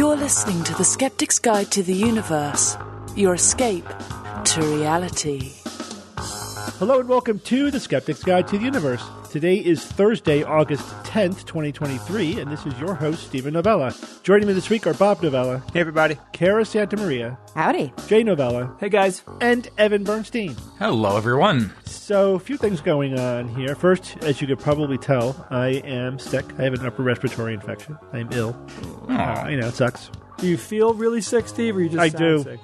You're listening to The Skeptic's Guide to the Universe, your escape to reality. Hello and welcome to The Skeptic's Guide to the Universe. Today is Thursday, August 10th, 2023, and this is your host, Stephen Novella. Joining me this week are Bob Novella. Hey, everybody. Kara Santamaria. Howdy. Jay Novella. Hey, guys. And Evan Bernstein. Hello, everyone. So, a few things going on here. First, as you could probably tell, I am sick. I have an upper respiratory infection. I am ill. It sucks. Do you feel really sick, Steve, or you just I sound do. sick?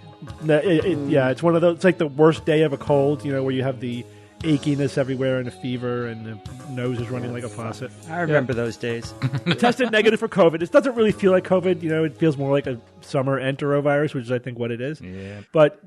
Yeah, it's one of those. It's like the worst day of a cold, where you have the achiness everywhere and a fever and the nose is running like a faucet. I remember those days. Tested negative for COVID. It doesn't really feel like COVID. It feels more like a summer enterovirus, which is I think what it is. Yeah. But,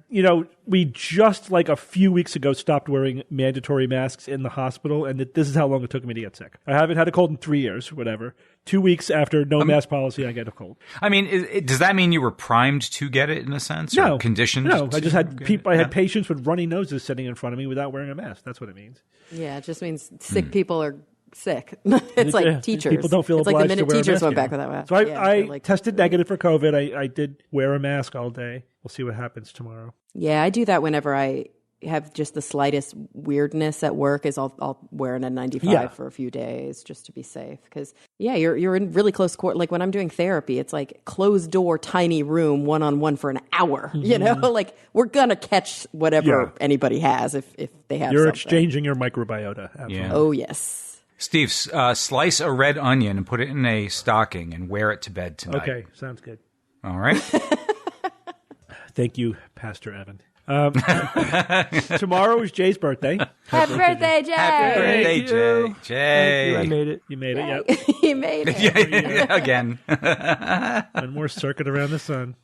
we just like a few weeks ago stopped wearing mandatory masks in the hospital, and this is how long it took me to get sick. I haven't had a cold in 3 years, whatever. 2 weeks after no mask policy, I get a cold. I mean, does that mean you were primed to get it in a sense? No. Or conditioned? No, I just had I had patients with runny noses sitting in front of me without wearing a mask. That's what it means. Yeah, it just means sick people are sick. It's like teachers. People don't feel it's obliged like the minute to wear a teachers mask went back anymore. with that mask. So I like, tested negative for COVID. I did wear a mask all day. We'll see what happens tomorrow. Yeah, I do that whenever I have just the slightest weirdness at work. I'll wear an N95 for a few days just to be safe. Because you're in really close quarters. Like when I'm doing therapy, it's like closed door, tiny room, one-on-one for an hour. Like we're gonna catch whatever anybody has if they have. You're something. Exchanging your microbiota. Absolutely. Yeah. Oh yes. Steve, slice a red onion and put it in a stocking and wear it to bed tonight. Okay, sounds good. All right. Thank you, Pastor Evan. Tomorrow is Jay's birthday. Happy birthday, Jay! Happy birthday, Thank Jay. you. Jay. Thank you. I made it. You made it, yep. He made it. Again. One more circuit around the sun.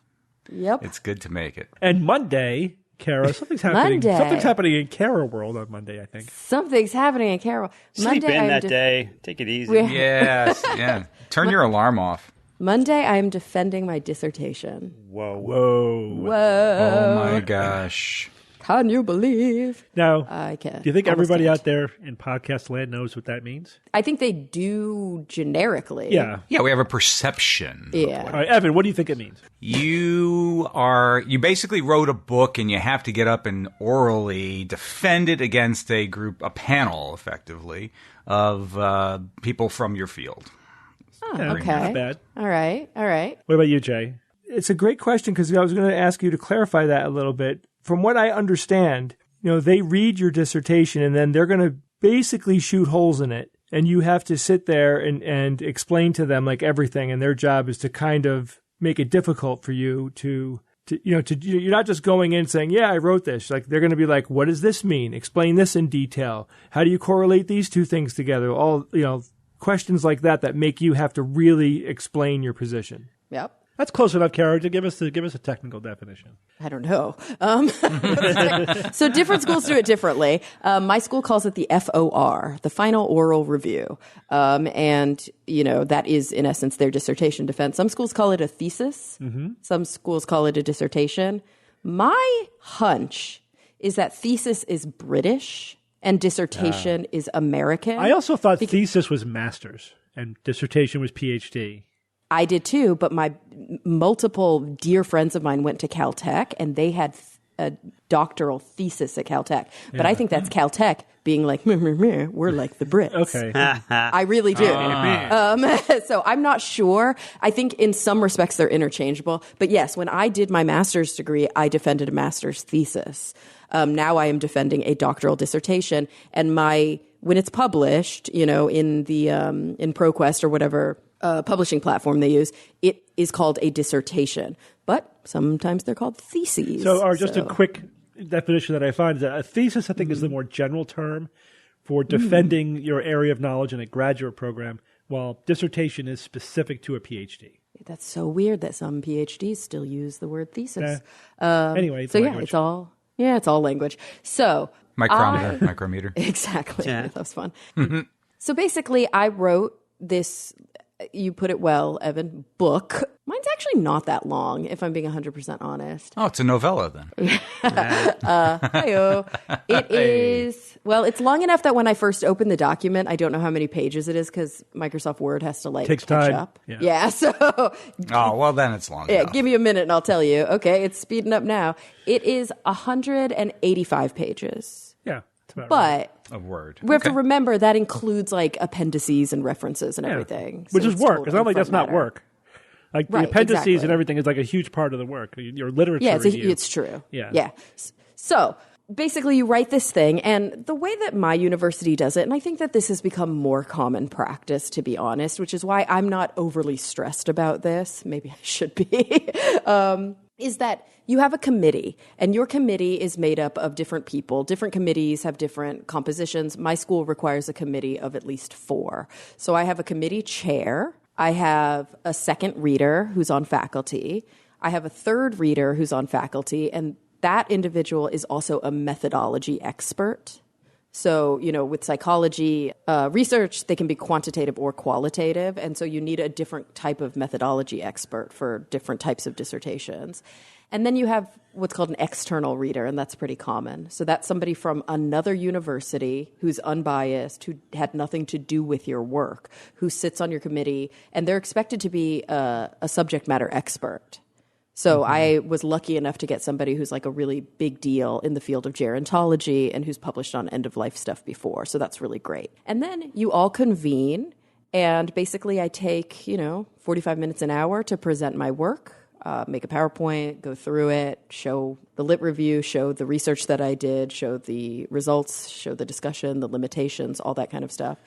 Yep. It's good to make it. And Monday, Kara, something's happening. Monday. Something's happening in Kara world on Monday, I think. Something's happening in Carol. Sleep in that day. Take it easy. Yes. Yeah. Turn your alarm off. Monday, I am defending my dissertation. Whoa. Oh, my gosh. Can you believe? Now, I can. do you think everybody out there in podcast land knows what that means? I think they do generically. Yeah. Yeah, we have a perception. Yeah. All right, Evan, what do you think it means? You basically wrote a book and you have to get up and orally defend it against a panel, effectively, of people from your field. Oh, Yeah, okay. Not bad. All right. What about you, Jay? It's a great question because I was going to ask you to clarify that a little bit. From what I understand, they read your dissertation and then they're going to basically shoot holes in it. And you have to sit there and explain to them like everything. And their job is to kind of make it difficult for you to you're not just going in saying, yeah, I wrote this. Like they're going to be like, what does this mean? Explain this in detail. How do you correlate these two things together? All, questions like that make you have to really explain your position. Yep. That's close enough, Kara, to give us a technical definition. I don't know. So different schools do it differently. My school calls it the FOR, the Final Oral Review. And, that is, in essence, their dissertation defense. Some schools call it a thesis. Mm-hmm. Some schools call it a dissertation. My hunch is that thesis is British and dissertation is American. I also thought thesis was master's and dissertation was PhD. I did too, but my multiple dear friends of mine went to Caltech and they had a doctoral thesis at Caltech. But I think that's Caltech being like, we're like the Brits. Okay. I really do. So I'm not sure. I think in some respects they're interchangeable. But yes, when I did my master's degree, I defended a master's thesis. Now I am defending a doctoral dissertation. And when it's published, in the in ProQuest or whatever publishing platform they use, it is called a dissertation. But sometimes they're called theses. So, just a quick definition that I find is that a thesis, I think, is the more general term for defending your area of knowledge in a graduate program, while dissertation is specific to a PhD. That's so weird that some PhDs still use the word thesis. Anyway, so language. it's all language. So Micrometer. Exactly. Yeah. That was fun. So basically, I wrote this, you put it well, Evan, book. Mine's actually not that long, if I'm being 100% honest. Oh, it's a novella then. Hi-yo. It is, well, it's long enough that when I first opened the document, I don't know how many pages it is because Microsoft Word has to Takes catch time. up. Yeah. So Oh, well, then it's long enough. give me a minute and I'll tell you. Okay, it's speeding up now. It is 185 pages. Yeah. That's about right. But A word. we have to remember that includes like appendices and references and Yeah. everything. Which So is it's work. totally It's not like front that's not matter. work. Like the Right, appendices exactly. and everything is like a huge part of the work. Your literature Yeah, review. it's true. Yeah. So basically, you write this thing, and the way that my university does it, and I think that this has become more common practice, to be honest, which is why I'm not overly stressed about this. Maybe I should be. Is that you have a committee, and your committee is made up of different people. Different committees have different compositions. My school requires a committee of at least 4. So I have a committee chair. I have a second reader who's on faculty. I have a third reader who's on faculty, and that individual is also a methodology expert. So, with psychology research, they can be quantitative or qualitative. And so you need a different type of methodology expert for different types of dissertations. And then you have what's called an external reader, and that's pretty common. So that's somebody from another university who's unbiased, who had nothing to do with your work, who sits on your committee, and they're expected to be a subject matter expert. So I was lucky enough to get somebody who's like a really big deal in the field of gerontology and who's published on end-of-life stuff before. So that's really great. And then you all convene, and basically I take, 45 minutes an hour to present my work, make a PowerPoint, go through it, show the lit review, show the research that I did, show the results, show the discussion, the limitations, all that kind of stuff.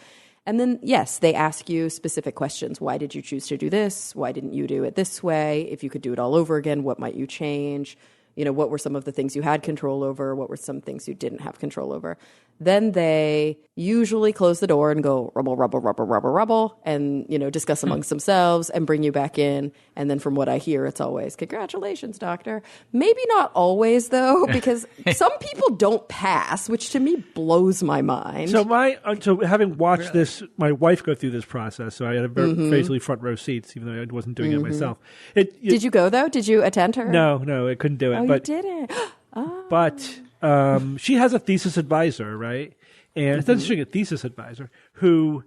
And then, yes, they ask you specific questions. Why did you choose to do this? Why didn't you do it this way? If you could do it all over again, what might you change? What were some of the things you had control over? What were some things you didn't have control over? Then they usually close the door and go rubble, rubble, rubble, rubble, rubble, and, discuss amongst themselves and bring you back in. And then from what I hear, it's always, congratulations, doctor. Maybe not always, though, because some people don't pass, which to me blows my mind. So having watched this, my wife go through this process, so I had basically front row seats, even though I wasn't doing it myself. Did you go, though? Did you attend her? No, I couldn't do it. Oh, but, you didn't? Oh. But she has a thesis advisor, right? And it's not just a thesis advisor who,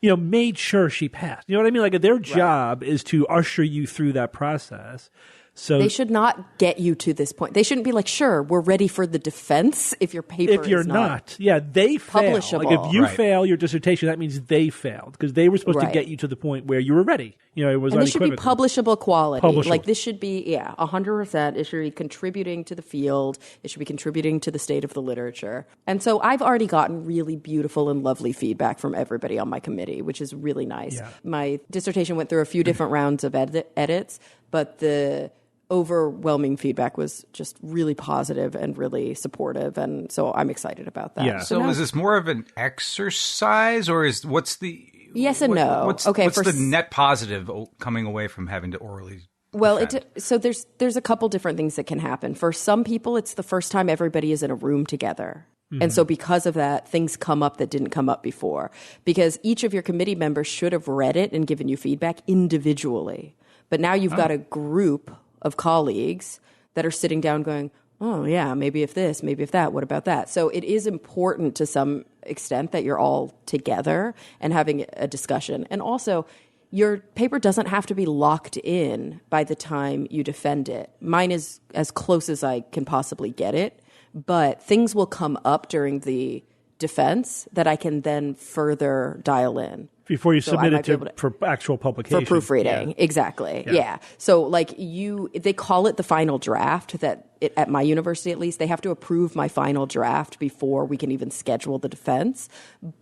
made sure she passed. You know what I mean? Like their job is to usher you through that process. So they should not get you to this point. They shouldn't be like, sure, we're ready for the defense if your paper if you're is not they fail. publishable. Like if you fail your dissertation, that means they failed because they were supposed to get you to the point where you were ready. It was and this should be publishable quality. Publishable. Like this should be, 100%. It should be contributing to the field. It should be contributing to the state of the literature. And so I've already gotten really beautiful and lovely feedback from everybody on my committee, which is really nice. Yeah. My dissertation went through a few different rounds of edits, but the overwhelming feedback was just really positive and really supportive, and so I'm excited about that. Yeah. So is this more of an exercise, or what's the yes and no? What's the net positive coming away from having to orally? Well, so there's a couple different things that can happen. For some people, it's the first time everybody is in a room together. And so because of that, things come up that didn't come up before. Because each of your committee members should have read it and given you feedback individually. But now you've got a group of colleagues that are sitting down going, oh, yeah, maybe if this, maybe if that, what about that? So it is important to some extent that you're all together and having a discussion. And also, your paper doesn't have to be locked in by the time you defend it. Mine is as close as I can possibly get it, but things will come up during the defense that I can then further dial in. Before you submit it for actual publication. For proofreading, exactly. Yeah. So they call it the final draft at my university at least, they have to approve my final draft before we can even schedule the defense.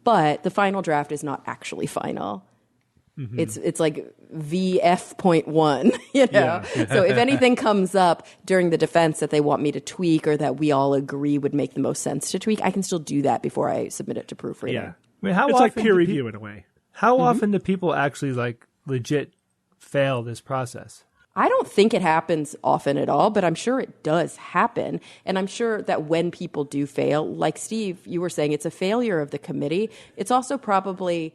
But the final draft is not actually final. Mm-hmm. It's like VF.1, Yeah. So if anything comes up during the defense that they want me to tweak or that we all agree would make the most sense to tweak, I can still do that before I submit it to proofreading. Yeah. I mean, it's like peer review in a way. How often do people actually legit fail this process? I don't think it happens often at all, but I'm sure it does happen. And I'm sure that when people do fail, like Steve, you were saying, it's a failure of the committee. It's also probably,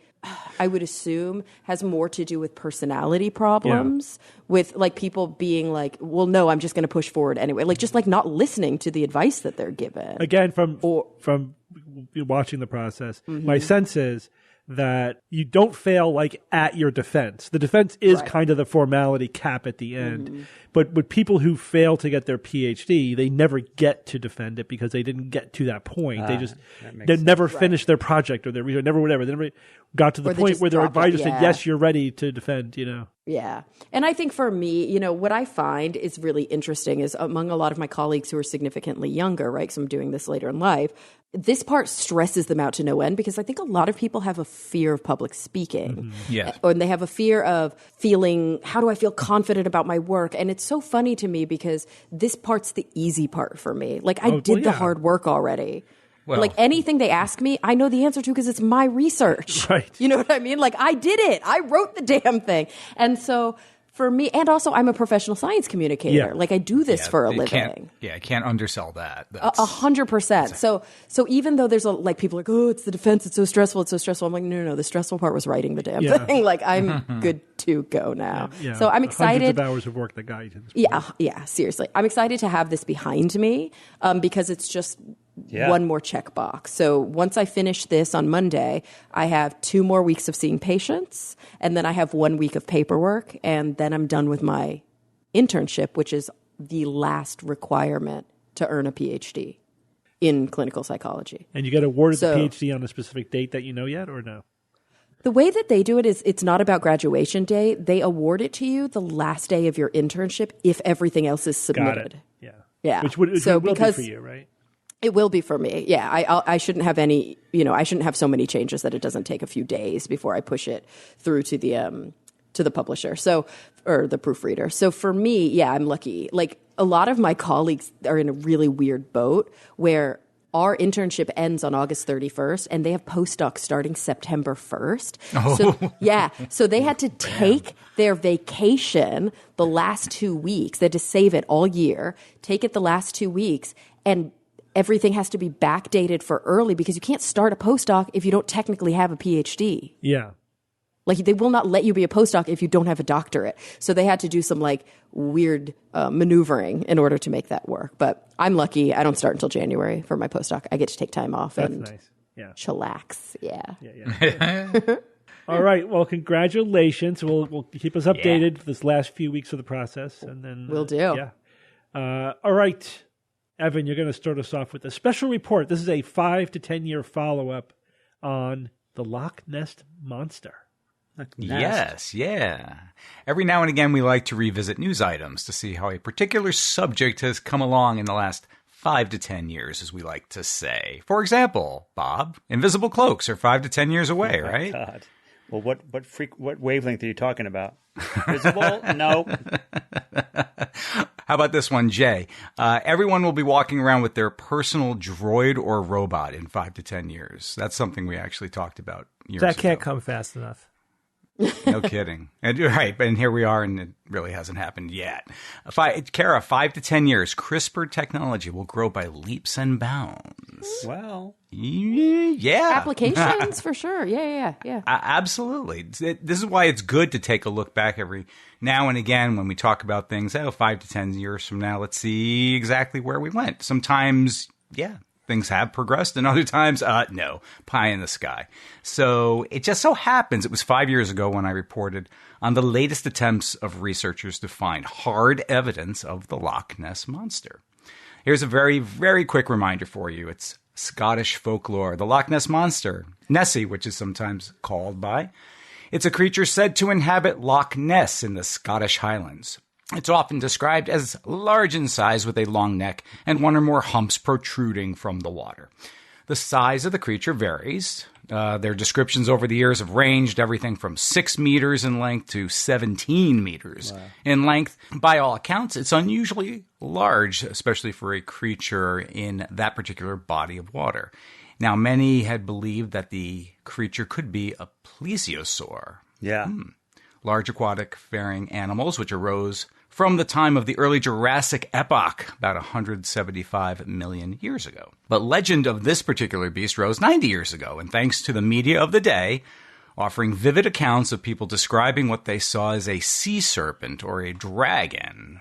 I would assume, has more to do with personality problems, with like people being like, well, no, I'm just going to push forward anyway. Like just like not listening to the advice that they're given. Again, from watching the process, my sense is that you don't fail like at your defense. The defense is kind of the formality cap at the end. But with people who fail to get their PhD, they never get to defend it because they didn't get to that point. They never finished their project or their research, never whatever. They never got to the point where their advisor said, yes, you're ready to defend, Yeah. And I think for me, what I find is really interesting is among a lot of my colleagues who are significantly younger, right? So I'm doing this later in life. This part stresses them out to no end because I think a lot of people have a fear of public speaking. Yeah. Or they have a fear of feeling, how do I feel confident about my work? And it's so funny to me because this part's the easy part for me. Like I did the hard work already. Well, like anything they ask me, I know the answer to because it's my research. Right. You know what I mean? Like I did it. I wrote the damn thing. And so for me, and also I'm a professional science communicator. Yeah. Like I do this for a living. I can't undersell that. 100%. So even though there's like people are like, oh, it's the defense. It's so stressful. I'm like, no. The stressful part was writing the damn thing. Like I'm good to go now. Yeah. So I'm excited. Hundreds of hours of work that got you to this point. Yeah, seriously. I'm excited to have this behind me because it's just one more checkbox. So once I finish this on Monday, I have 2 more weeks of seeing patients, and then I have 1 week of paperwork, and then I'm done with my internship, which is the last requirement to earn a PhD in clinical psychology. And you get awarded the PhD on a specific date that you know yet, or no? The way that they do it is it's not about graduation day. They award it to you the last day of your internship if everything else is submitted. Got it. Yeah. Which will be for you, right? It will be for me. Yeah. I shouldn't have any, I shouldn't have so many changes that it doesn't take a few days before I push it through to the publisher. Or the proofreader. So for me, I'm lucky. Like a lot of my colleagues are in a really weird boat where our internship ends on August 31st and they have postdocs starting September 1st. So they had to take their vacation the last 2 weeks. They had to save it all year, take it the last 2 weeks, and everything has to be backdated for early because you can't start a postdoc if you don't technically have a PhD. Yeah. Like they will not let you be a postdoc if you don't have a doctorate. So they had to do some like weird maneuvering in order to make that work. But I'm lucky. I don't start until January for my postdoc. I get to take time off and nice. Chillax. Yeah. All right. Well, congratulations. We'll keep us updated for this last few weeks of the process, and then we'll do. Yeah. All right, Evan, you're going to start us off with a special report. This is a 5 to 10 year follow-up on the Loch Ness monster. Yes, yeah. Every now and again, we like to revisit news items to see how a particular subject has come along in the last 5 to 10 years, as we like to say. For example, Bob, invisible cloaks are 5 to 10 years away, right? God. Well, what wavelength are you talking about? Visible? No. How about this one, Jay? Everyone will be walking around with their personal droid or robot in 5 to 10 years. That's something we actually talked about years ago. That can't come fast enough. No kidding. And here we are, and it really hasn't happened yet. Kara, 5 to 10 years, CRISPR technology will grow by leaps and bounds. Well, yeah. Applications for sure. Yeah. Absolutely. This is why it's good to take a look back every now and again when we talk about things. 5 to 10 years from now, let's see exactly where we went. Sometimes, things have progressed, and other times, no, pie in the sky. So it just so happens it was 5 years ago when I reported on the latest attempts of researchers to find hard evidence of the Loch Ness monster. Here's a very, very quick reminder for you. It's Scottish folklore. The Loch Ness monster, Nessie, which is sometimes called by. It's a creature said to inhabit Loch Ness in the Scottish Highlands. It's often described as large in size with a long neck and one or more humps protruding from the water. The size of the creature varies. Their descriptions over the years have ranged everything from 6 meters in length to 17 meters in length. By all accounts, it's unusually large, especially for a creature in that particular body of water. Now, many had believed that the creature could be a plesiosaur. Yeah. large aquatic-faring animals, which arose from the time of the early Jurassic epoch, about 175 million years ago. But legend of this particular beast rose 90 years ago, and thanks to the media of the day, offering vivid accounts of people describing what they saw as a sea serpent or a dragon.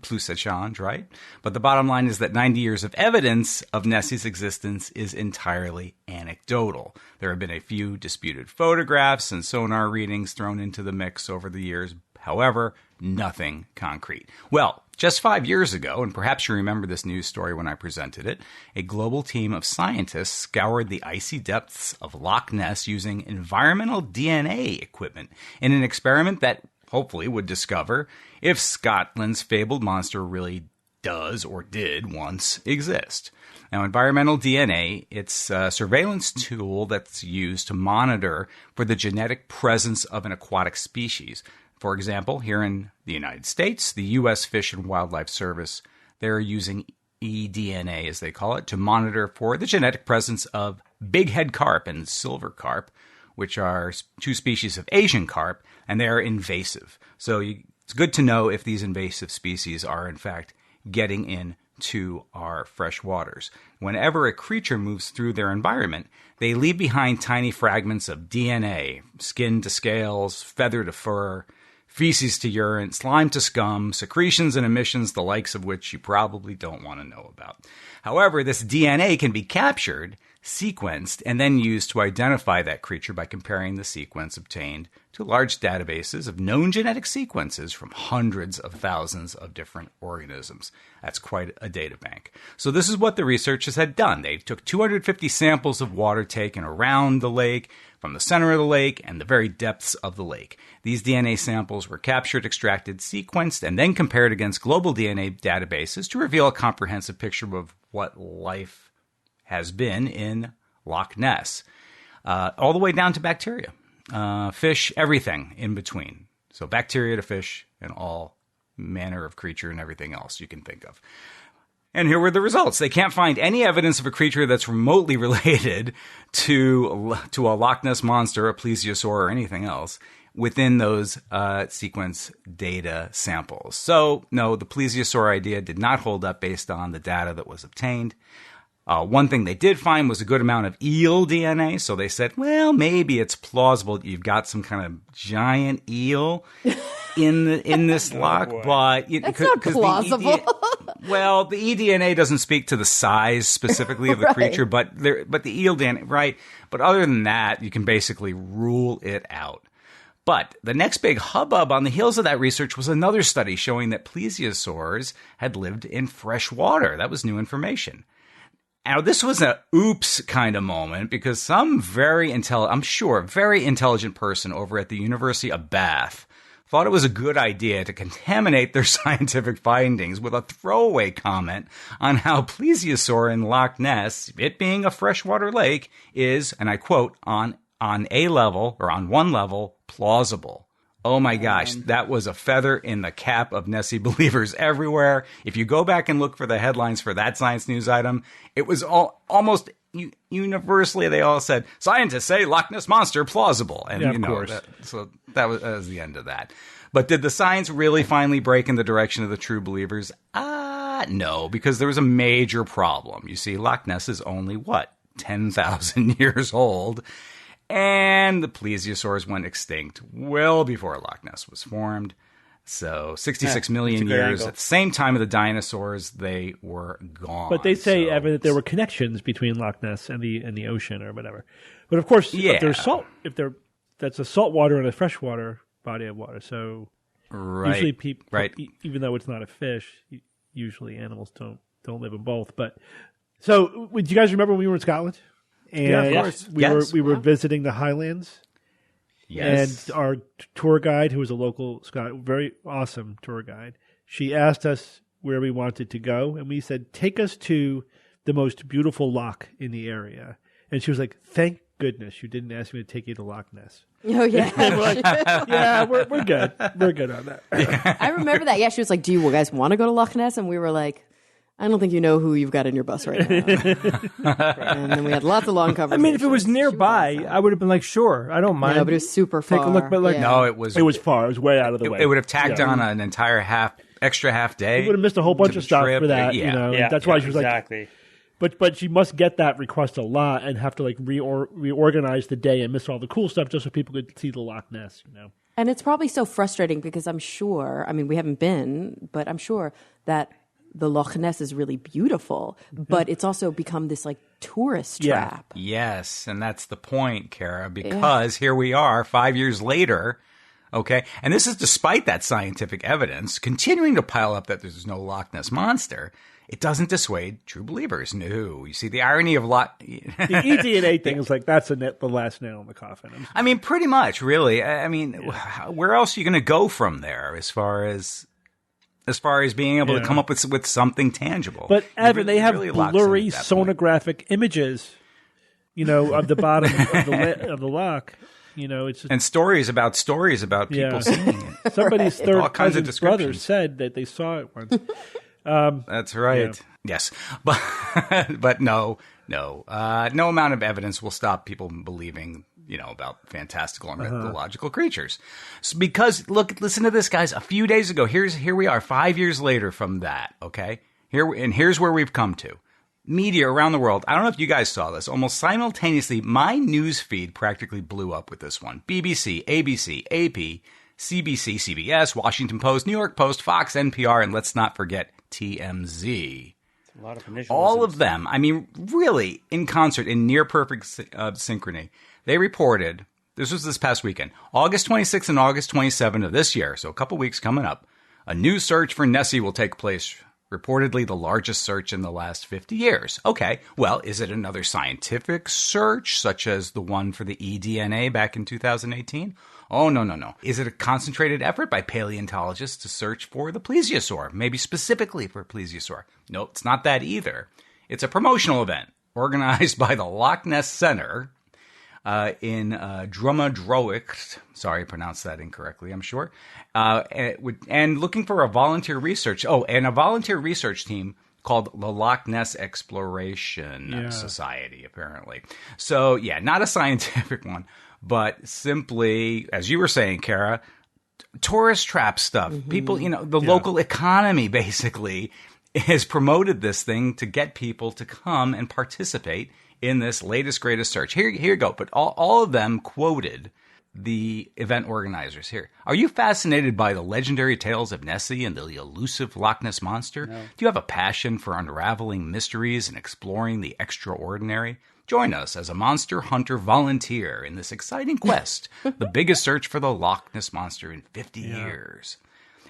Plus a change, right? But the bottom line is that 90 years of evidence of Nessie's existence is entirely anecdotal. There have been a few disputed photographs and sonar readings thrown into the mix over the years. However, nothing concrete. Well, just 5 years ago, and perhaps you remember this news story when I presented it, a global team of scientists scoured the icy depths of Loch Ness using environmental DNA equipment in an experiment that hopefully would discover if Scotland's fabled monster really does or did once exist. Now, environmental DNA, it's a surveillance tool that's used to monitor for the genetic presence of an aquatic species. For example, here in the United States, the U.S. Fish and Wildlife Service, they're using eDNA, as they call it, to monitor for the genetic presence of bighead carp and silver carp, which are two species of Asian carp, and they're invasive. So it's good to know if these invasive species are, in fact, getting into our fresh waters. Whenever a creature moves through their environment, they leave behind tiny fragments of DNA, skin to scales, feather to fur, feces to urine, slime to scum, secretions and emissions, the likes of which you probably don't want to know about. However, this DNA can be captured, sequenced, and then used to identify that creature by comparing the sequence obtained to large databases of known genetic sequences from hundreds of thousands of different organisms. That's quite a data bank. So this is what the researchers had done. They took 250 samples of water taken around the lake, from the center of the lake, and the very depths of the lake. These DNA samples were captured, extracted, sequenced, and then compared against global DNA databases to reveal a comprehensive picture of what life has been in Loch Ness, all the way down to bacteria, fish, everything in between. So bacteria to fish and all manner of creature and everything else you can think of. And here were the results. They can't find any evidence of a creature that's remotely related to a Loch Ness monster, a plesiosaur, or anything else within those sequence data samples. So, no, the plesiosaur idea did not hold up based on the data that was obtained. One thing they did find was a good amount of eel DNA. So they said, well, maybe it's plausible that you've got some kind of giant eel in this loch, but that's not plausible. Well, the eDNA doesn't speak to the size specifically of the creature, but the eel DNA, right? But other than that, you can basically rule it out. But the next big hubbub on the heels of that research was another study showing that plesiosaurs had lived in fresh water. That was new information. Now, this was a oops kind of moment because some very intelligent person over at the University of Bath thought it was a good idea to contaminate their scientific findings with a throwaway comment on how plesiosaur in Loch Ness, it being a freshwater lake, is, and I quote, on one level, plausible. Oh my gosh, that was a feather in the cap of Nessie believers everywhere. If you go back and look for the headlines for that science news item, it was almost universally, they all said, scientists say Loch Ness monster plausible. And yeah, of course. That was the end of that. But did the science really finally break in the direction of the true believers? No, because there was a major problem. You see, Loch Ness is only, 10,000 years old. And the plesiosaurs went extinct well before Loch Ness was formed. So 66 million years. At the same time of the dinosaurs, they were gone. But they say, Evan, that there were connections between Loch Ness and the ocean or whatever. But of course, if there's salt, that's a saltwater and a freshwater body of water. So usually people, even though it's not a fish, usually animals don't live in both. But so, do you guys remember when we were in Scotland? And yeah, of course. We were visiting the Highlands. Yes. And our tour guide, who was a local very awesome tour guide, she asked us where we wanted to go. And we said, take us to the most beautiful loch in the area. And she was like, thank goodness you didn't ask me to take you to Loch Ness. Oh, yeah. We're good. We're good on that. I remember that. Yeah, she was like, do you guys want to go to Loch Ness? And we were like, I don't think you know who you've got in your bus right now. And then we had lots of long I conversations. mean, if it was nearby, I would have been like, sure, I don't mind. No, but it was super far. Take a look, but like, No, it was far. It was way out of the way. It would have tacked on an entire extra half day. You would have missed a whole bunch to of the stuff trip. for that. Yeah. You know, Yeah, that's why she was exactly. But she must get that request a lot and have to like reorganize the day and miss all the cool stuff just so people could see the Loch Ness. You know, And it's probably so frustrating because I'm sure, I mean, we haven't been, but I'm sure that the Loch Ness is really beautiful, but it's also become this like tourist trap. Yes, and that's the point, Kara, because here we are 5 years later, okay? And this is despite that scientific evidence continuing to pile up that there's no Loch Ness monster. It doesn't dissuade true believers. No. You see, the irony of the eDNA thing is like that's the last nail in the coffin. I mean, pretty much, really. I mean, where else are you going to go from there as far as being able to come up with something tangible? But Evan, they have really locks blurry in at that point. sonographic images, you know, of the bottom of the loch. You know, it's just, And stories about people seeing it. somebody's All third kinds of cousin's brother descriptions. said that they saw it once. That's right. Yes, but no amount of evidence will stop people believing, you know, about fantastical or mythological creatures. Because listen to this, guys. A few days ago, here we are, 5 years later from that. Okay, here's where we've come to. Media around the world. I don't know if you guys saw this. Almost simultaneously, my news feed practically blew up with this one. BBC, ABC, AP, CBC, CBS, Washington Post, New York Post, Fox, NPR, and let's not forget TMZ. A lot of initialisms. All of them, I mean, really, in concert, in near perfect synchrony, they reported, this was this past weekend, August 26th and August 27th of this year, so a couple weeks coming up, a new search for Nessie will take place, reportedly the largest search in the last 50 years. Okay, well, is it another scientific search, such as the one for the eDNA back in 2018? Oh, no. Is it a concentrated effort by paleontologists to search for the plesiosaur, maybe specifically for plesiosaur? No, it's not that either. It's a promotional event organized by the Loch Ness Center in Drummadroich. Sorry, I pronounced that incorrectly, I'm sure. And looking for a volunteer research. Oh, and a volunteer research team called the Loch Ness Exploration Society, apparently. So, yeah, not a scientific one, but simply, as you were saying, Kara, tourist trap stuff. People, you know, the local economy basically has promoted this thing to get people to come and participate in this latest, greatest search. Here you go. But all of them quoted the event organizers here. Are you fascinated by the legendary tales of Nessie and the elusive Loch Ness Monster? No. Do you have a passion for unraveling mysteries and exploring the extraordinary? Join us as a monster hunter volunteer in this exciting quest, the biggest search for the Loch Ness Monster in 50 years.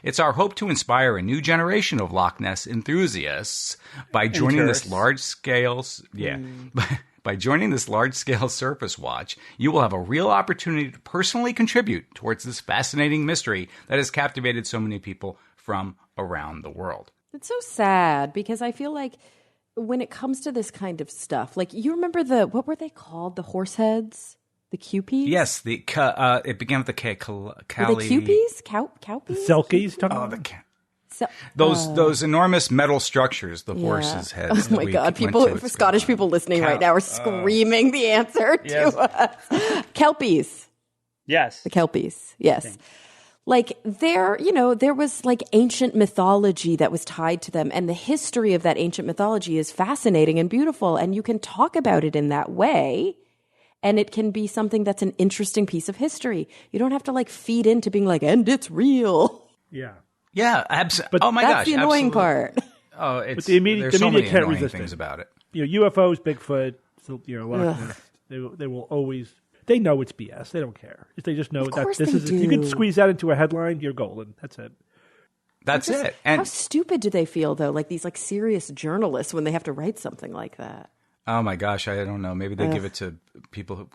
It's our hope to inspire a new generation of Loch Ness enthusiasts by joining this large-scale By joining this large-scale surface watch, you will have a real opportunity to personally contribute towards this fascinating mystery that has captivated so many people from around the world. It's so sad because I feel like when it comes to this kind of stuff, like you remember what were they called? The horse heads? The Cupies? Yes, it began with the K. Were they Cupies? Cowpies? Selkies? Those enormous metal structures, the horses' heads. Oh my God! Scottish people listening right now are screaming the answer to us. Kelpies. Yes. The Kelpies. Yes. Like there was like ancient mythology that was tied to them, and the history of that ancient mythology is fascinating and beautiful, and you can talk about it in that way. And it can be something that's an interesting piece of history. You don't have to like feed into being like, and it's real. Yeah. Yeah, absolutely. Oh my gosh, gosh, that's the annoying part. Oh, it's the media so many can't annoying resist things it. about it. You know, UFOs, Bigfoot, Loch Ness. They will always. They know it's BS. They don't care. If they just know that this is. You can squeeze that into a headline. You're golden. That's it. That's it. And how stupid do they feel though? Like these like serious journalists when they have to write something like that. Oh my gosh, I don't know. Maybe they give it to people who,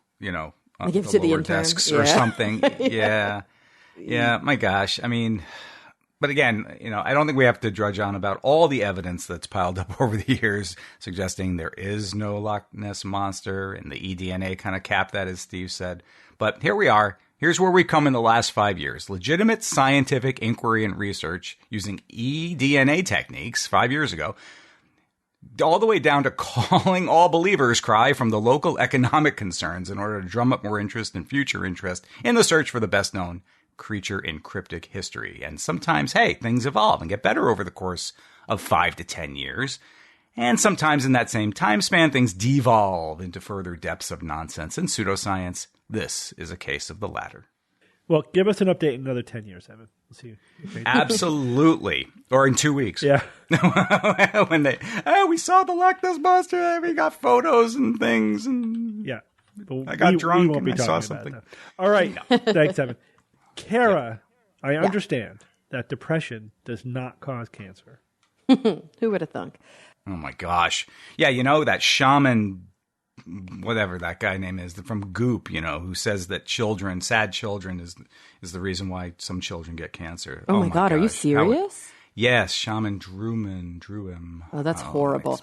on give it the to the lower intern. desks or something. Yeah. My gosh. I mean, but again, I don't think we have to drudge on about all the evidence that's piled up over the years suggesting there is no Loch Ness Monster, and the eDNA kind of capped that, as Steve said. But here we are. Here's where we've come in the last 5 years. Legitimate scientific inquiry and research using eDNA techniques 5 years ago all the way down to calling all believers cry from the local economic concerns in order to drum up more interest and future interest in the search for the best known creature in cryptic history. And sometimes, hey, things evolve and get better over the course of 5 to 10 years. And sometimes in that same time span, things devolve into further depths of nonsense and pseudoscience. This is a case of the latter. Well, give us an update in another 10 years, Evan. We'll see. Absolutely. Or in 2 weeks. Yeah. When we saw the Loch Ness monster, we got photos and things. And yeah. But I got drunk won't and be I saw talking something. about that. All right. Thanks, Evan. Kara, I understand that depression does not cause cancer. Who would have thunk? Oh, my gosh. Yeah, you know, that shaman, whatever that guy name is, from Goop, you know, who says that sad children is the reason why some children get cancer. Oh my God, are you serious? Yes, Shaman Druim. Oh, that's horrible.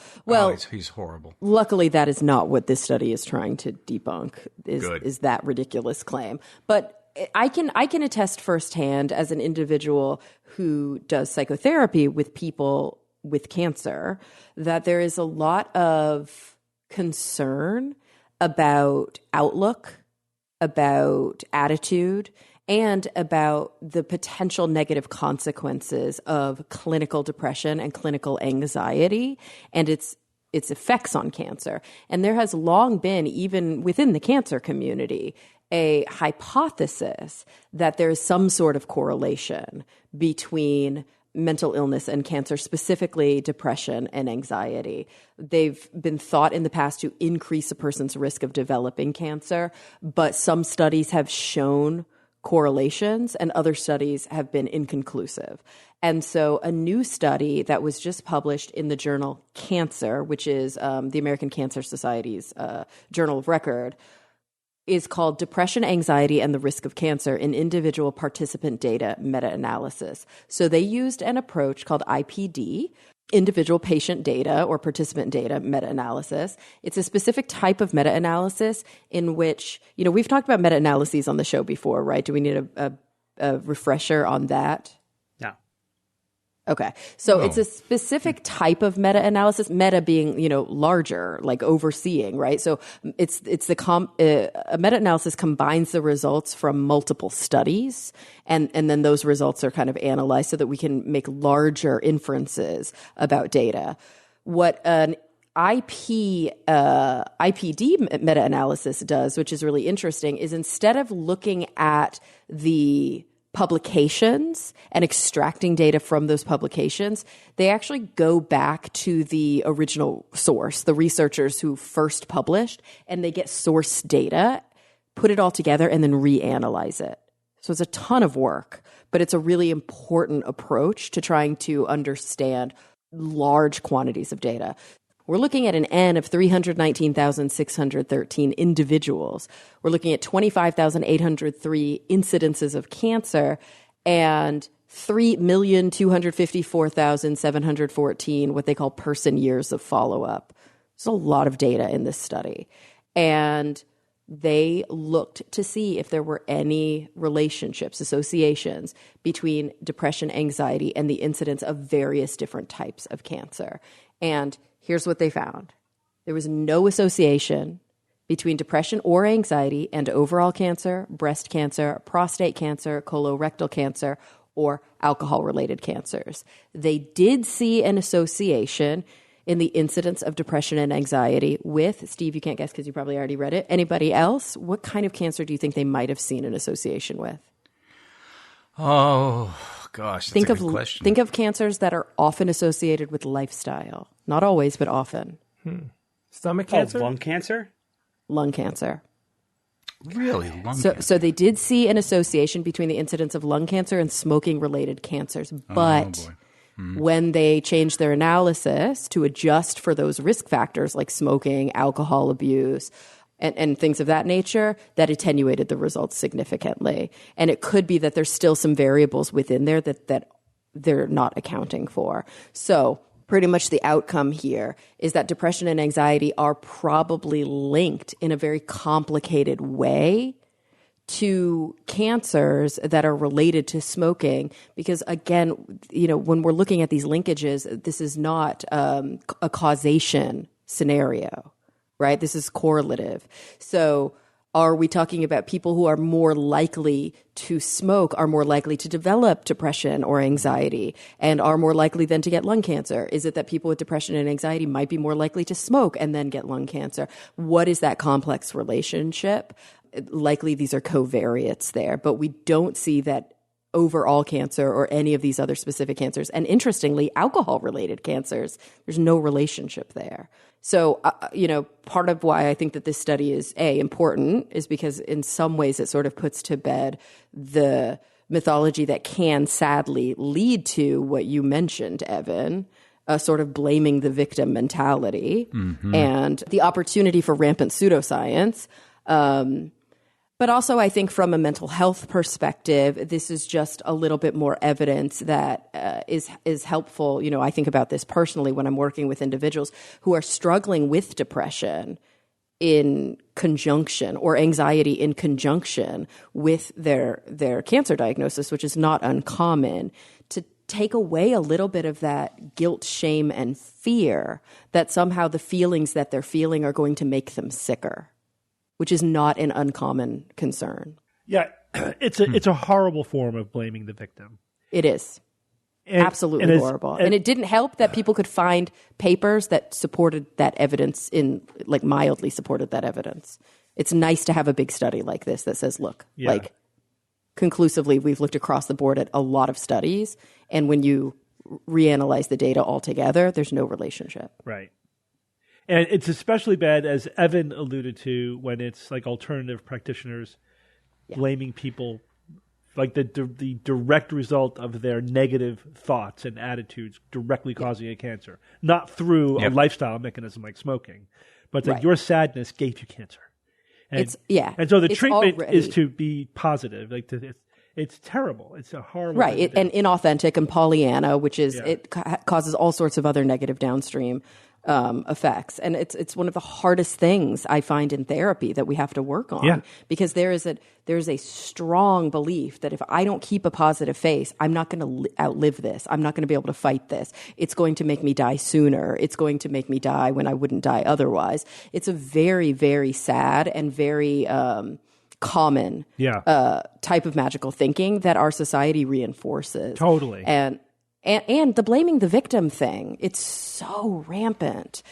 He's horrible. Luckily, that is not what this study is trying to debunk, is that ridiculous claim. But I can attest firsthand as an individual who does psychotherapy with people with cancer that there is a lot of concern about outlook, about attitude, and about the potential negative consequences of clinical depression and clinical anxiety and its effects on cancer. And there has long been, even within the cancer community, a hypothesis that there is some sort of correlation between mental illness and cancer, specifically depression and anxiety. They've been thought in the past to increase a person's risk of developing cancer, but some studies have shown correlations and other studies have been inconclusive. And so a new study that was just published in the journal Cancer, which is the American Cancer Society's journal of record, is called Depression, Anxiety, and the Risk of Cancer in Individual Participant Data Meta-Analysis. So they used an approach called IPD, Individual Patient Data or Participant Data Meta-Analysis. It's a specific type of meta-analysis in which, you know, we've talked about meta-analyses on the show before, right? Do we need a refresher on that? No. Okay. So it's a specific type of meta-analysis, meta being, you know, larger, like overseeing, right? So a meta-analysis combines the results from multiple studies, and then those results are kind of analyzed so that we can make larger inferences about data. What an IPD meta-analysis does, which is really interesting, is instead of looking at the publications and extracting data from those publications, they actually go back to the original source, the researchers who first published, and they get source data, put it all together, and then reanalyze it. So it's a ton of work, but it's a really important approach to trying to understand large quantities of data. We're looking at an N of 319,613 individuals. We're looking at 25,803 incidences of cancer and 3,254,714 what they call person years of follow-up. There's a lot of data in this study. And they looked to see if there were any relationships, associations between depression, anxiety, and the incidence of various different types of cancer. And here's what they found. There was no association between depression or anxiety and overall cancer, breast cancer, prostate cancer, colorectal cancer, or alcohol-related cancers. They did see an association in the incidence of depression and anxiety with, Steve, you can't guess because you probably already read it. Anybody else? What kind of cancer do you think they might have seen an association with? Oh, gosh, that's a good question. Think of cancers that are often associated with lifestyle. Not always, but often. Stomach cancer? Lung cancer? Lung cancer. Really? Lung cancer? So they did see an association between the incidence of lung cancer and smoking-related cancers. But when they changed their analysis to adjust for those risk factors like smoking, alcohol abuse, and things of that nature, that attenuated the results significantly. And it could be that there's still some variables within there that they're not accounting for. So pretty much the outcome here is that depression and anxiety are probably linked in a very complicated way to cancers that are related to smoking, because again, when we're looking at these linkages, this is not a causation scenario, right? This is correlative. So are we talking about people who are more likely to smoke are more likely to develop depression or anxiety and are more likely then to get lung cancer? Is it that people with depression and anxiety might be more likely to smoke and then get lung cancer? What is that complex relationship? Likely these are covariates there, but we don't see that overall cancer or any of these other specific cancers. And interestingly, alcohol-related cancers, there's no relationship there. So, part of why I think that this study is, important, is because in some ways it sort of puts to bed the mythology that can sadly lead to what you mentioned, Evan, a sort of blaming the victim mentality and the opportunity for rampant pseudoscience. But also, I think from a mental health perspective, this is just a little bit more evidence that is helpful. I think about this personally when I'm working with individuals who are struggling with depression in conjunction or anxiety in conjunction with their cancer diagnosis, which is not uncommon, to take away a little bit of that guilt, shame, and fear that somehow the feelings that they're feeling are going to make them sicker, which is not an uncommon concern. Yeah, it's a horrible form of blaming the victim. It is. Absolutely horrible. And it didn't help that people could find papers that supported that evidence mildly supported that evidence. It's nice to have a big study like this that says, look, conclusively, we've looked across the board at a lot of studies, and when you reanalyze the data altogether, there's no relationship. Right. And it's especially bad, as Evan alluded to, when it's like alternative practitioners blaming people, like the direct result of their negative thoughts and attitudes directly causing a cancer, not through a lifestyle mechanism like smoking, but that your sadness gave you cancer. And, and so the treatment is to be positive. It's terrible. It's a horrible and inauthentic and Pollyanna, which is it causes all sorts of other negative downstream effects. And it's one of the hardest things I find in therapy that we have to work on, because there is a strong belief that if I don't keep a positive face, I'm not going to outlive this. I'm not going to be able to fight this. It's going to make me die sooner. It's going to make me die when I wouldn't die otherwise. It's a very, very sad and very common type of magical thinking that our society reinforces. Totally. And the blaming the victim thing, it's so rampant.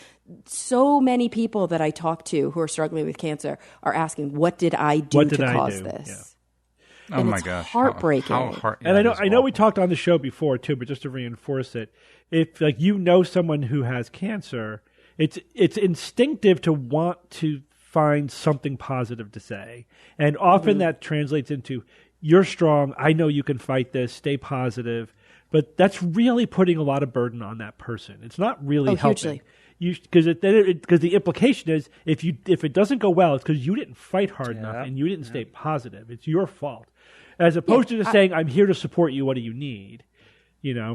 So many people that I talk to who are struggling with cancer are asking, what did I do to cause this? Yeah. And oh my it's gosh. heartbreaking. And I know we talked on the show before too, but just to reinforce it, if someone who has cancer, it's instinctive to want to find something positive to say. And often that translates into, you're strong, I know you can fight this, stay positive. But that's really putting a lot of burden on that person. It's not really helping. Because the implication is if it doesn't go well, it's because you didn't fight hard enough and you didn't stay positive. It's your fault, as opposed to just saying, "I'm here to support you. What do you need?" Yeah.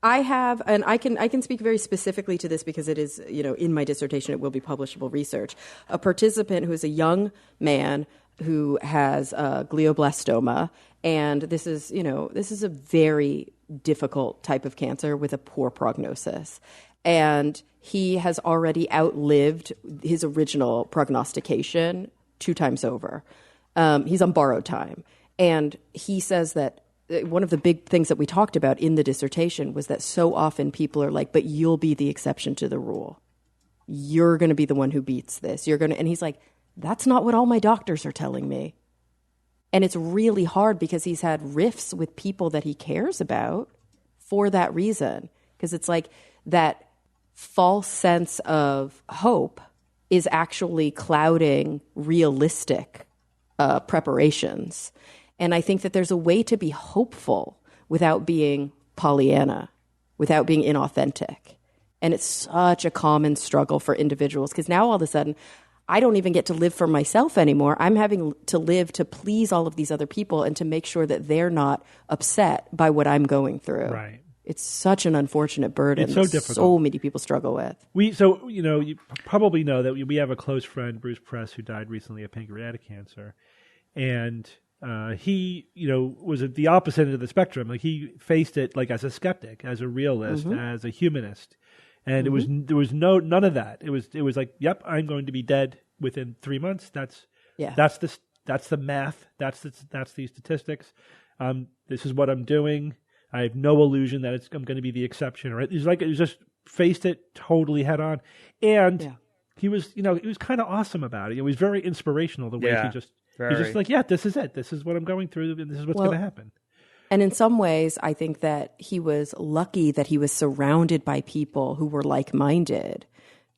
I have, and I can speak very specifically to this because it is, in my dissertation, it will be publishable research. A participant who is a young man who has glioblastoma, and this is a very difficult type of cancer with a poor prognosis. And he has already outlived his original prognostication 2 times over. He's on borrowed time. And he says that one of the big things that we talked about in the dissertation was that so often people are like, but you'll be the exception to the rule. You're going to be the one who beats this. And he's like, that's not what all my doctors are telling me. And it's really hard because he's had rifts with people that he cares about for that reason. Because it's like that false sense of hope is actually clouding realistic preparations. And I think that there's a way to be hopeful without being Pollyanna, without being inauthentic. And it's such a common struggle for individuals because now all of a sudden, I don't even get to live for myself anymore. I'm having to live to please all of these other people and to make sure that they're not upset by what I'm going through. Right. It's such an unfortunate burden. It's so difficult. So many people struggle with. You probably know that we have a close friend, Bruce Press, who died recently of pancreatic cancer. and he, was at the opposite end of the spectrum. Like he faced it like as a skeptic, as a realist, as a humanist, and there was none of that. It was like, yep, I'm going to be dead within 3 months. That's the math. That's the statistics. This is what I'm doing. I have no illusion that I'm going to be the exception. Right? It was just faced it totally head on, and he was kind of awesome about it. It was very inspirational the way he just. He's just like, yeah, this is it. This is what I'm going through, and this is what's going to happen. And in some ways, I think that he was lucky that he was surrounded by people who were like-minded,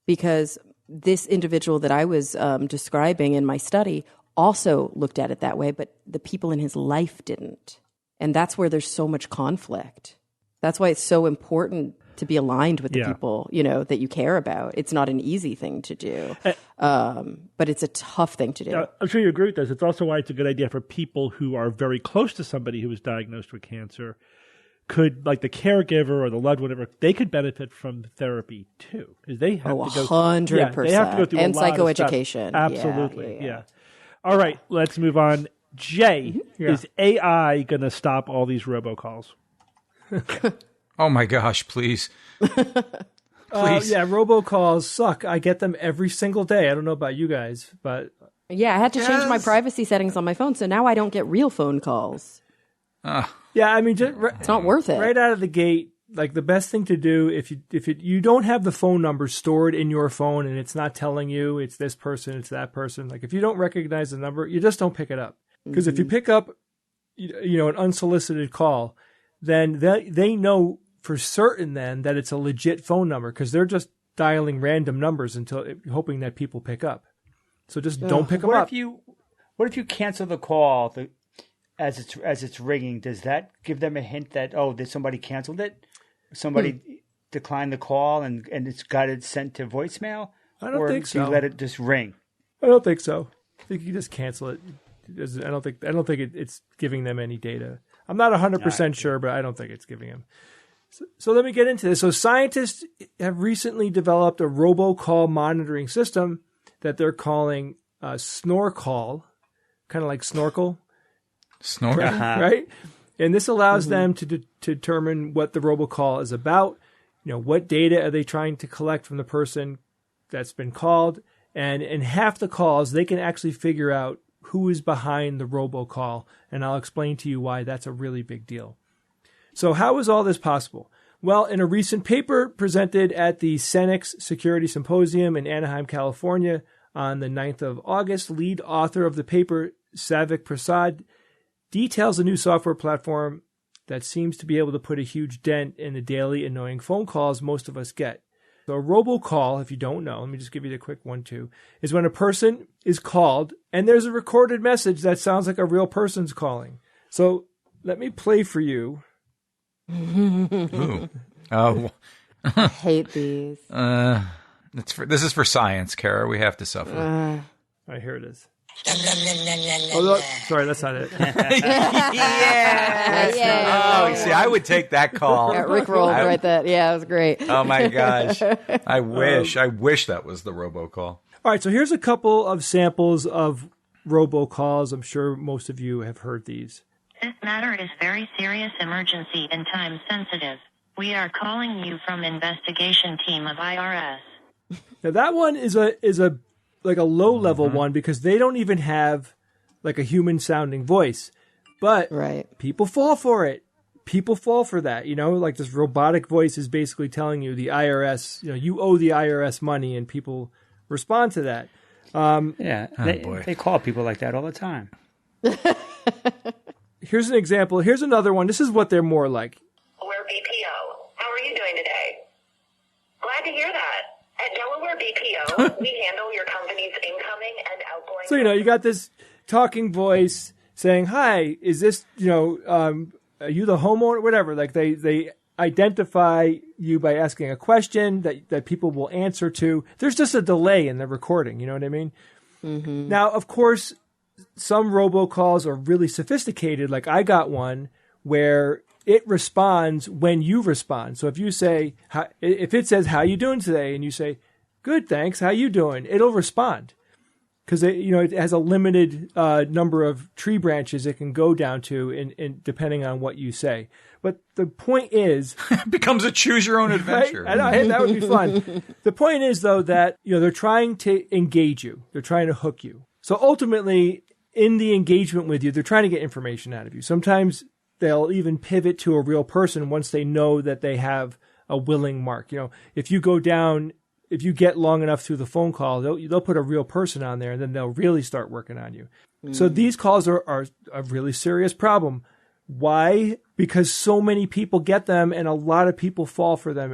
because this individual that I was describing in my study also looked at it that way, but the people in his life didn't. And that's where there's so much conflict. That's why it's so important to be aligned with the people, that you care about. It's not an easy thing to do, but it's a tough thing to do. I'm sure you agree with this. It's also why it's a good idea for people who are very close to somebody who is diagnosed with cancer, could, like the caregiver or the loved one, they could benefit from therapy too, because they have to go 100%. They have to go through and a lot psychoeducation. Of stuff. Absolutely, yeah. All right, let's move on. Jay, is AI going to stop all these robocalls? Oh my gosh, please. Please. Robocalls suck. I get them every single day. I don't know about you guys, but... Yeah, I had to change my privacy settings on my phone, so now I don't get real phone calls. Yeah, I mean... it's not worth it. Right out of the gate, like the best thing to do, if you don't have the phone number stored in your phone and it's not telling you it's this person, it's that person, like if you don't recognize the number, you just don't pick it up. Because if you pick up, an unsolicited call, then they know for certain then that it's a legit phone number, because they're just dialing random numbers hoping that people pick up. So just don't pick them up. What if you cancel the call as it's ringing? Does that give them a hint that did somebody canceled it? Somebody declined the call and it's got it sent to voicemail? I don't think so. Or do you let it just ring? I don't think so. I think you just cancel it. I don't think it's giving them any data. I'm not 100% sure, but I don't think it's giving them. So let me get into this. So scientists have recently developed a robocall monitoring system that they're calling Snorcall, kind of like snorkel. Snorkel. Right? And this allows them to determine what the robocall is about, what data are they trying to collect from the person that's been called. And in half the calls, they can actually figure out who is behind the robocall. And I'll explain to you why that's a really big deal. So how is all this possible? Well, in a recent paper presented at the Skeptics Security Symposium in Anaheim, California on the 9th of August, lead author of the paper, Savik Prasad, details a new software platform that seems to be able to put a huge dent in the daily annoying phone calls most of us get. So a robocall, if you don't know, let me just give you the quick 1-2, is when a person is called and there's a recorded message that sounds like a real person's calling. So let me play for you. Oh, I hate these. This is for science, Kara. We have to suffer. All right, here it is. Oh, sorry, that's not it. Oh, see, I would take that call. Rick rolled right there. Yeah, it was great. Oh my gosh. I wish that was the robocall. All right, so here's a couple of samples of robocalls. I'm sure most of you have heard these. This matter is very serious emergency and time sensitive. We are calling you from investigation team of IRS. Now that one is a like a low level one, because they don't even have like a human sounding voice. But people fall for it. People fall for that. Like this robotic voice is basically telling you the IRS, you owe the IRS money, and people respond to that. They call people like that all the time. Here's an example. Here's another one. This is what they're more like. We're BPO. How are you doing today? Glad to hear that. At Delaware BPO, we handle your company's incoming and outgoing... So, you got this talking voice saying, hi, is this, are you the homeowner? Whatever. Like they identify you by asking a question that people will answer to. There's just a delay in the recording. You know what I mean? Mm-hmm. Now, of course, some robocalls are really sophisticated. Like I got one where it responds when you respond. So if you say, if it says, how you doing today? And you say, good, thanks. How you doing? It'll respond. because it has a limited number of tree branches it can go down to, in depending on what you say. But the point is, it becomes a choose your own adventure. Right? I know, that would be fun. The point is, though, that they're trying to engage you. They're trying to hook you. So ultimately, in the engagement with you, they're trying to get information out of you. Sometimes they'll even pivot to a real person once they know that they have a willing mark. If you get long enough through the phone call, they'll put a real person on there, and then they'll really start working on you. So these calls are a really serious problem. Why? Because so many people get them, and a lot of people fall for them.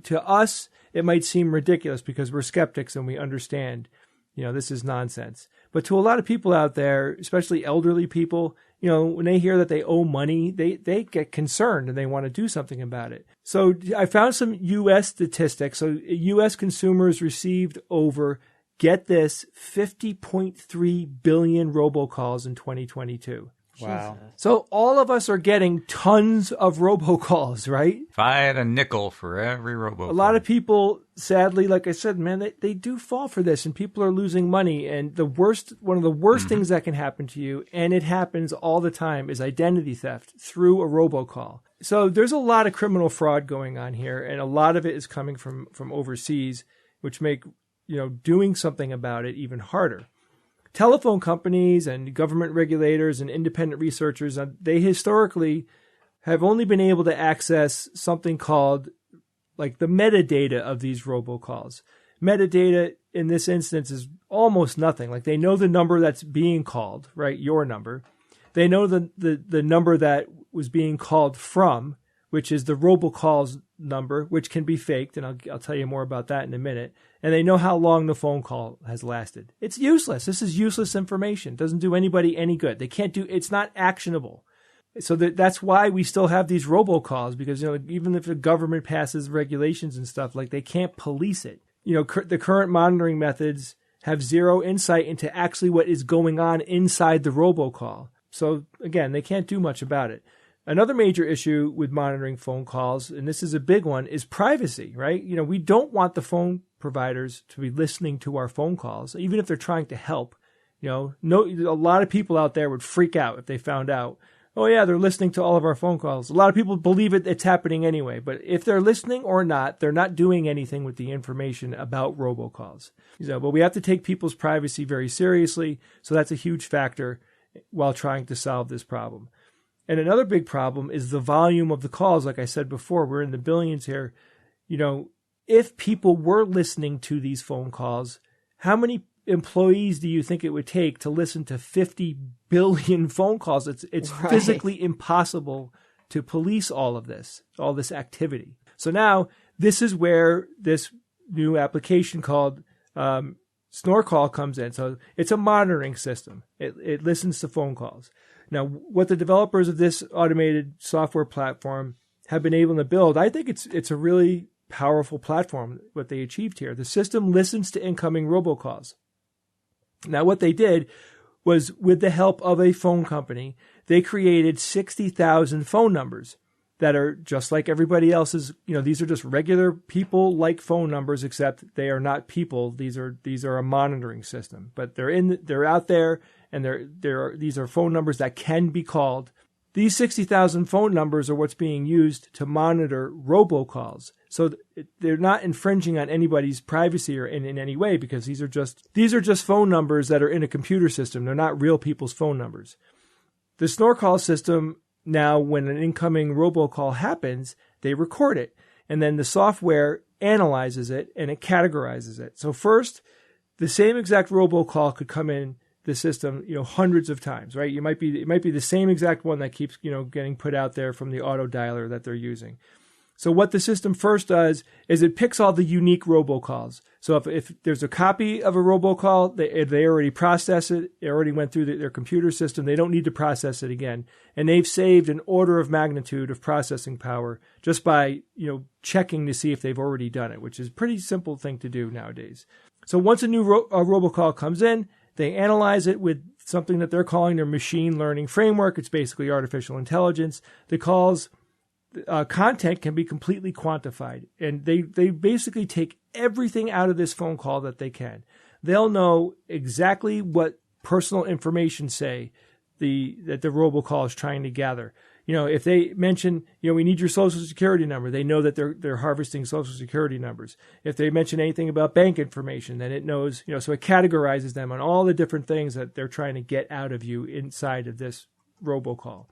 To us, it might seem ridiculous because we're skeptics and we understand, this is nonsense. But to a lot of people out there, especially elderly people, when they hear that they owe money, they get concerned and they want to do something about it. So I found some U.S. statistics. So U.S. consumers received over, get this, 50.3 billion robocalls in 2022. Wow. So all of us are getting tons of robocalls, right? If I had a nickel for every robocall. A lot of people, sadly, like I said, man, they do fall for this, and people are losing money. And one of the worst things that can happen to you, and it happens all the time, is identity theft through a robocall. So there's a lot of criminal fraud going on here, and a lot of it is coming from overseas, which make doing something about it even harder. Telephone companies and government regulators and independent researchers, they historically have only been able to access something called like the metadata of these robocalls. Metadata in this instance is almost nothing. Like they know the number that's being called, right? Your number. They know the number that was being called from, which is the robocall's number, which can be faked, and I'll tell you more about that in a minute. And they know how long the phone call has lasted. It's useless. This is useless information. It doesn't do anybody any good. It's not actionable. So that's why we still have these robocalls, because even if the government passes regulations and stuff, like they can't police it. The current monitoring methods have zero insight into actually what is going on inside the robocall. So again, they can't do much about it. Another major issue with monitoring phone calls, and this is a big one, is privacy, right? We don't want the phone providers to be listening to our phone calls, even if they're trying to help. A lot of people out there would freak out if they found out, oh yeah, they're listening to all of our phone calls. A lot of people believe it's happening anyway, but if they're listening or not, they're not doing anything with the information about robocalls. But we have to take people's privacy very seriously, so that's a huge factor while trying to solve this problem. And another big problem is the volume of the calls. Like I said before, we're in the billions here. If people were listening to these phone calls, how many employees do you think it would take to listen to 50 billion phone calls? It's right. Physically impossible to police all this activity. So now this is where this new application called Snorcall comes in. So it's a monitoring system. It listens to phone calls. Now, what the developers of this automated software platform have been able to build, I think it's a really powerful platform, what they achieved here. The system listens to incoming robocalls. Now, what they did was, with the help of a phone company, they created 60,000 phone numbers that are just like everybody else's. These are just regular people-like phone numbers, except they are not people. These are a monitoring system, but they're out there, and these are phone numbers that can be called. These 60,000 phone numbers are what's being used to monitor robocalls. So they're not infringing on anybody's privacy or in any way, because these are just phone numbers that are in a computer system. They're not real people's phone numbers. The Snorcall system, now when an incoming robocall happens, they record it, and then the software analyzes it and it categorizes it. So first, the same exact robocall could come in the system, hundreds of times, right? It might be the same exact one that keeps, getting put out there from the auto dialer that they're using. So what the system first does is it picks all the unique robocalls. So if there's a copy of a robocall, they already process it. It already went through their computer system. They don't need to process it again. And they've saved an order of magnitude of processing power just by, checking to see if they've already done it, which is a pretty simple thing to do nowadays. So once a new robocall comes in, they analyze it with something that they're calling their machine learning framework. It's basically artificial intelligence. The calls content can be completely quantified, and they basically take everything out of this phone call that they can. they'll know exactly what personal information that the robocall is trying to gather. If they mention, we need your social security number, they know that they're harvesting social security numbers. If they mention anything about bank information, then it knows, so it categorizes them on all the different things that they're trying to get out of you inside of this robocall.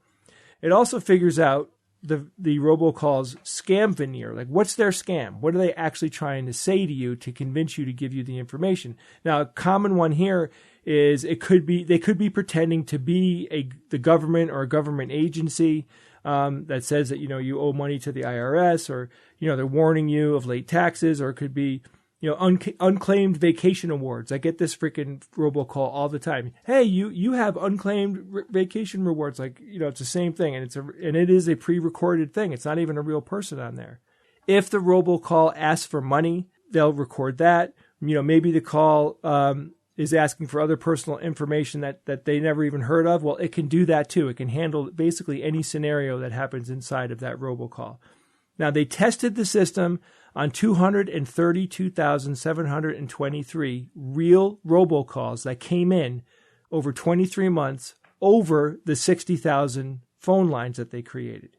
It also figures out the robocall's scam veneer. Like, what's their scam? What are they actually trying to say to you to convince you to give you the information? Now, a common one here is they could be pretending to be the government or a government agency that says that you owe money to the IRS, or they're warning you of late taxes, or it could be unclaimed vacation awards. I get this freaking robocall all the time. Hey, you have unclaimed vacation rewards. Like, it's the same thing, and it is a pre-recorded thing. It's not even a real person on there. If the robocall asks for money, they'll record that. Maybe the call is asking for other personal information that they never even heard of. Well, it can do that too. It can handle basically any scenario that happens inside of that robocall. Now, they tested the system on 232,723 real robocalls that came in over 23 months over the 60,000 phone lines that they created.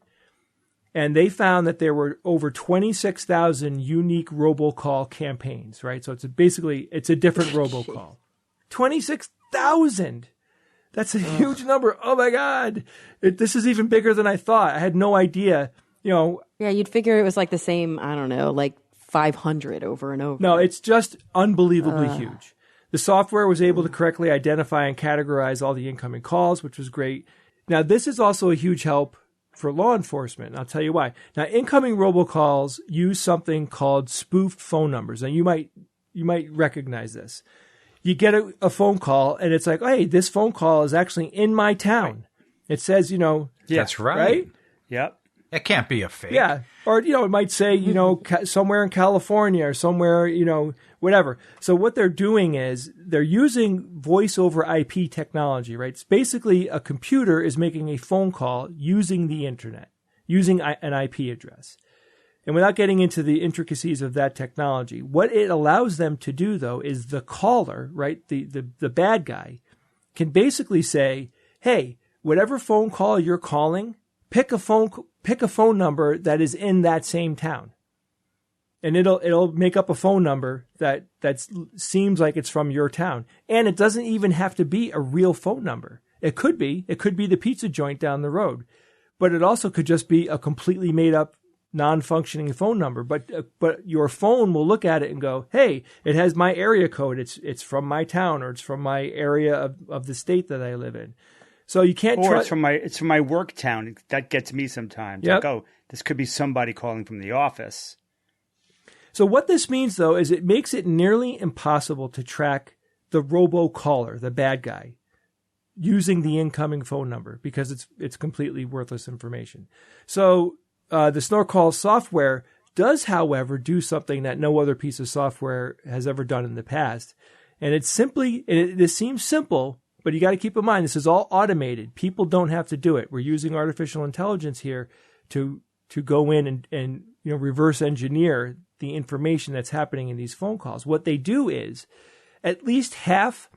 And they found that there were over 26,000 unique robocall campaigns, right? So it's a different robocall. 26,000! That's a huge number. Oh my God. This is even bigger than I thought. I had no idea. Yeah, you'd figure it was like the same, I don't know, like 500 over and over. No, it's just unbelievably huge. The software was able to correctly identify and categorize all the incoming calls, which was great. Now, this is also a huge help for law enforcement, and I'll tell you why. Now, incoming robocalls use something called spoofed phone numbers, and you might recognize this. You get a phone call, and it's like, hey, this phone call is actually in my town. It says, That's right. Right? Yep. It can't be a fake. Yeah. Or, it might say, somewhere in California or somewhere, whatever. So what they're doing is they're using voice over IP technology, right? It's basically a computer is making a phone call using the internet, using an IP address. And without getting into the intricacies of that technology, what it allows them to do, though, is the caller, right, the bad guy, can basically say, hey, whatever phone call you're calling, pick a phone number that is in that same town. And it'll make up a phone number that seems like it's from your town. And it doesn't even have to be a real phone number. It could be the pizza joint down the road. But it also could just be a completely made up non-functioning phone number, but your phone will look at it and go, hey, it has my area code. It's from my town, or it's from my area of the state that I live in. So you can't. Or it's from my work town. That gets me sometimes. Yep. Like, oh, this could be somebody calling from the office. So what this means, though, is it makes it nearly impossible to track the robocaller, the bad guy, using the incoming phone number, because it's completely worthless information. So the Snorkel software does, however, do something that no other piece of software has ever done in the past. And it seems simple, but you got to keep in mind, this is all automated. People don't have to do it. We're using artificial intelligence here to go in and reverse engineer the information that's happening in these phone calls. What they do is at least half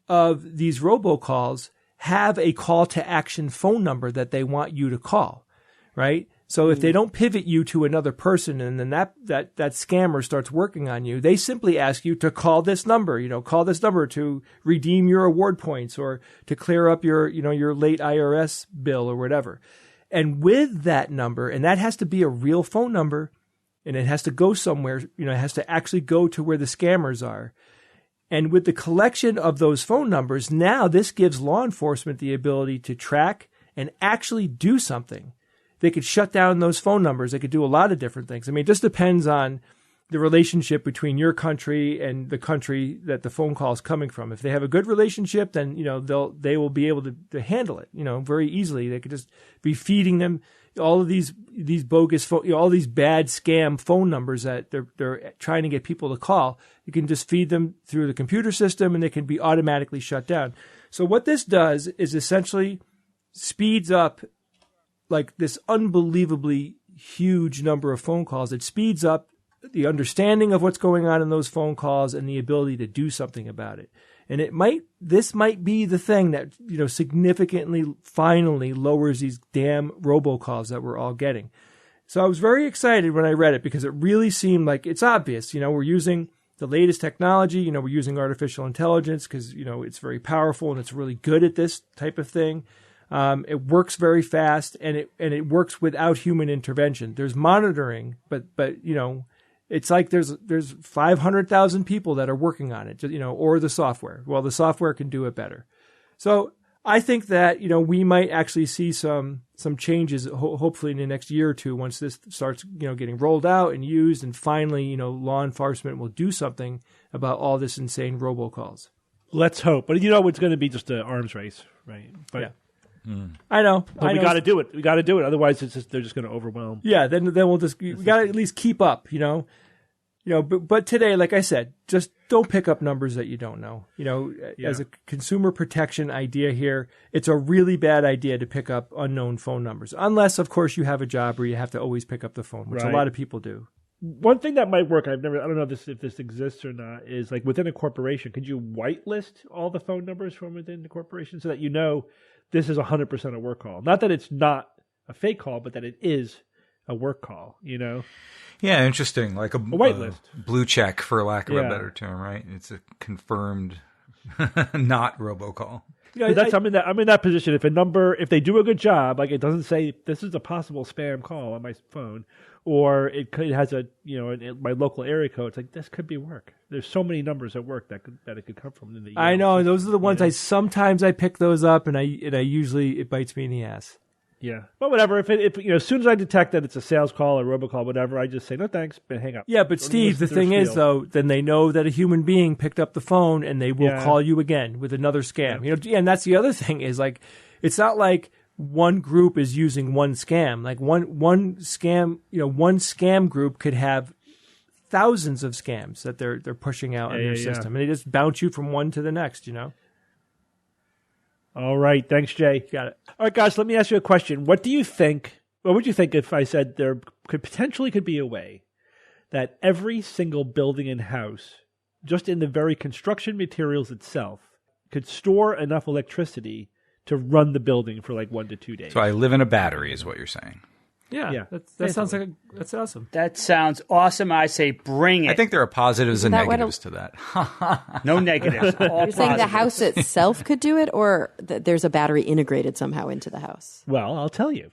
of these robocalls have a call to action phone number that they want you to call, right? So if they don't pivot you to another person, and then that scammer starts working on you, they simply ask you to call this number, call this number to redeem your award points, or to clear up your late IRS bill or whatever. And with that number, and that has to be a real phone number, and it has to go somewhere, it has to actually go to where the scammers are. And with the collection of those phone numbers, now this gives law enforcement the ability to track and actually do something. They could shut down those phone numbers. They could do a lot of different things. I mean, it just depends on the relationship between your country and the country that the phone call is coming from. If they have a good relationship, then, they will be able to handle it, very easily. They could just be feeding them all of these bogus, all these bad scam phone numbers that they're trying to get people to call. You can just feed them through the computer system, and they can be automatically shut down. So what this does is essentially speeds up like this unbelievably huge number of phone calls. It speeds up the understanding of what's going on in those phone calls and the ability to do something about it. And this might be the thing that, significantly, finally lowers these damn robocalls that we're all getting. So I was very excited when I read it because it really seemed like it's obvious. We're using the latest technology. We're using artificial intelligence because, it's very powerful and it's really good at this type of thing. It works very fast and it works without human intervention. There's monitoring, but it's like there's 500,000 people that are working on it, or the software. Well, the software can do it better. So I think that, we might actually see some changes, hopefully in the next year or two, once this starts, getting rolled out and used, and finally, law enforcement will do something about all this insane robocalls. Let's hope. But it's going to be just an arms race, right? But, yeah. I know. But we got to do it. We got to do it. Otherwise, they're just going to overwhelm. Yeah. Then we got to at least keep up. But today, like I said, just don't pick up numbers that you don't know. As a consumer protection idea here, it's a really bad idea to pick up unknown phone numbers, unless, of course, you have a job where you have to always pick up the phone, which a lot of people do. One thing that might work, I don't know if this exists or not, is like within a corporation, could you whitelist all the phone numbers from within the corporation so that this is 100% a work call? Not that it's not a fake call, but that it is a work call, Yeah, interesting. Like a whitelist. Blue check, for lack of a better term, right? It's a confirmed, not robocall. Yeah, I'm in that position. If they do a good job, like it doesn't say this is a possible spam call on my phone, or it has my local area code. It's like this could be work. There's so many numbers at work that it could come from. I know, and those are the ones sometimes I pick those up, and I usually it bites me in the ass. Yeah, but whatever. If as soon as I detect that it's a sales call or robocall, whatever, I just say no thanks, but hang up. Yeah, but Steve, the thing is though, then they know that a human being picked up the phone and they will call you again with another scam. Yeah. And that's the other thing is like, it's not like one group is using one scam. Like one scam, one scam group could have thousands of scams that they're pushing out in their system, and they just bounce you from one to the next. All right. Thanks, Jay. Got it. All right, guys, let me ask you a question. What would you think if I said there could be a way that every single building and house, just in the very construction materials itself, could store enough electricity to run the building for like 1 to 2 days? So I live in a battery is what you're saying. Yeah. That sounds like that's awesome. That sounds awesome. I say bring it. I think there are positives and negatives to that. No negatives. You're saying the house itself could do it, or there's a battery integrated somehow into the house? Well, I'll tell you.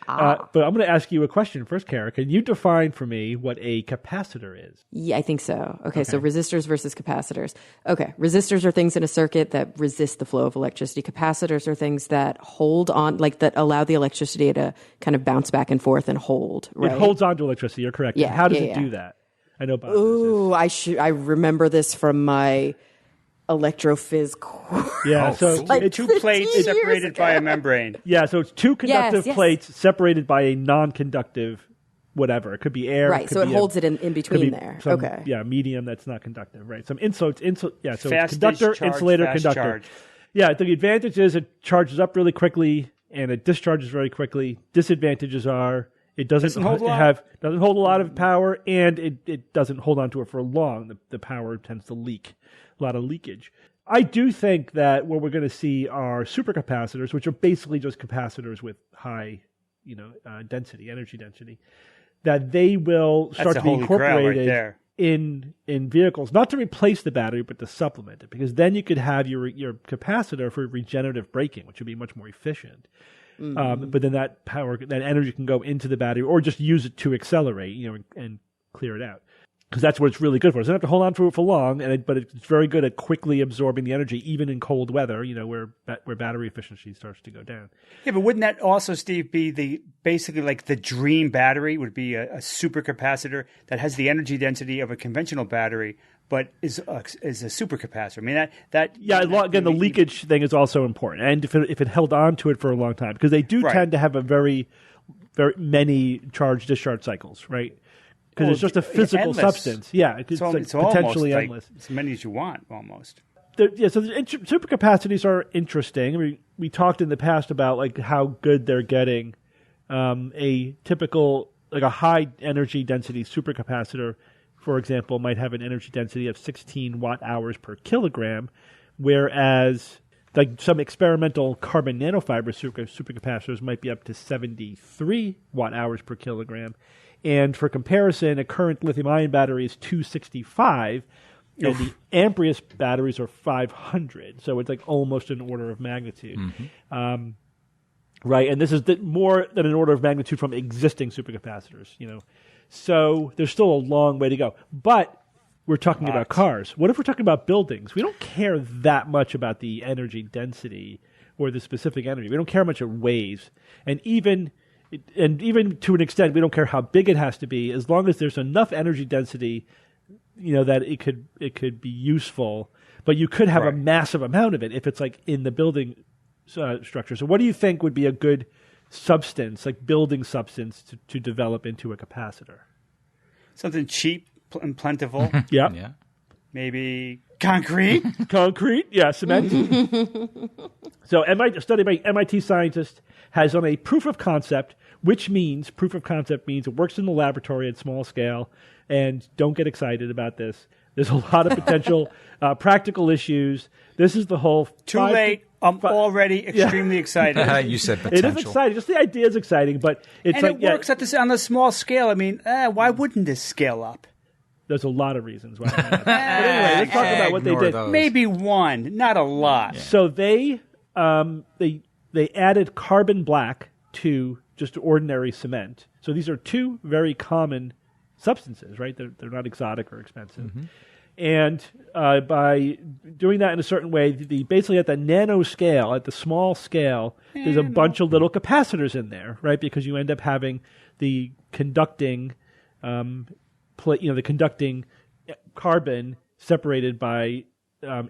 But I'm going to ask you a question first, Kara. Can you define for me what a capacitor is? Yeah, I think so. Okay, so resistors versus capacitors. Okay, resistors are things in a circuit that resist the flow of electricity. Capacitors are things that hold on, like that allow the electricity to kind of bounce back and forth and hold, right? It holds on to electricity, you're correct. Yeah, how does it do that? I know about this. I remember this from my electrophys course. Yeah, so it's two plates separated by a membrane. Yeah, so it's two conductive plates separated by a non-conductive whatever. It could be air. Right, so it holds it in between there. Okay. Yeah, medium that's not conductive, right? So it's fast conductor, charge, insulator, fast conductor. Charge. Yeah, the advantage is it charges up really quickly and it discharges very quickly. Disadvantages are it doesn't hold a lot of power, and it doesn't hold on to it for long. The power tends to leak. A lot of leakage. I do think that what we're going to see are supercapacitors, which are basically just capacitors with high, energy density, that they will start to be incorporated in vehicles, not to replace the battery, but to supplement it, because then you could have your capacitor for regenerative braking, which would be much more efficient. Mm-hmm. But then that energy can go into the battery, or just use it to accelerate, and clear it out. Because that's what it's really good for. It doesn't have to hold on to it for long, but it's very good at quickly absorbing the energy, even in cold weather, where battery efficiency starts to go down. Yeah, but wouldn't that also, Steve, be basically like the dream battery would be a supercapacitor that has the energy density of a conventional battery, but is a supercapacitor? I mean, again, the leakage thing is also important, and if it held on to it for a long time, because they do tend to have a very, very many charge-discharge cycles, right? Because it's just a physical substance. Yeah, it's potentially endless. As many as you want, almost. So supercapacities are interesting. We talked in the past about like how good they're getting. A typical like a high energy density supercapacitor, for example, might have an energy density of 16 watt hours per kilogram, whereas like some experimental carbon nanofiber supercapacitors might be up to 73 watt hours per kilogram. And for comparison, a current lithium-ion battery is 265, and the Amprius batteries are 500. So it's like almost an order of magnitude. Right, and this is more than an order of magnitude from existing supercapacitors, So there's still a long way to go. But we're talking about cars. What if we're talking about buildings? We don't care that much about the energy density or the specific energy. We don't care how much it weighs. And even to an extent, we don't care how big it has to be, as long as there's enough energy density, that it could be useful. But you could have a massive amount of it if it's like in the building structure. So what do you think would be a good substance, like building substance, to develop into a capacitor? Something cheap and plentiful. Yeah. Maybe concrete. Cement. So a study by MIT scientists has done a proof of concept, which means it works in the laboratory at small scale. And don't get excited about this. There's a lot of potential practical issues. This is the whole... Too late. I'm already extremely excited. You said potential. It is exciting. Just the idea is exciting, but it's it works on the small scale. I mean, why wouldn't this scale up? There's a lot of reasons why. But anyway, let's talk about what they did. Those. Maybe one, not a lot. Yeah. So they added carbon black to just ordinary cement. So these are two very common substances, right? They're not exotic or expensive. And by doing that in a certain way, basically at the nano scale, at the small scale, there's a bunch of little capacitors in there, right? Because you end up having the conducting, the conducting carbon separated by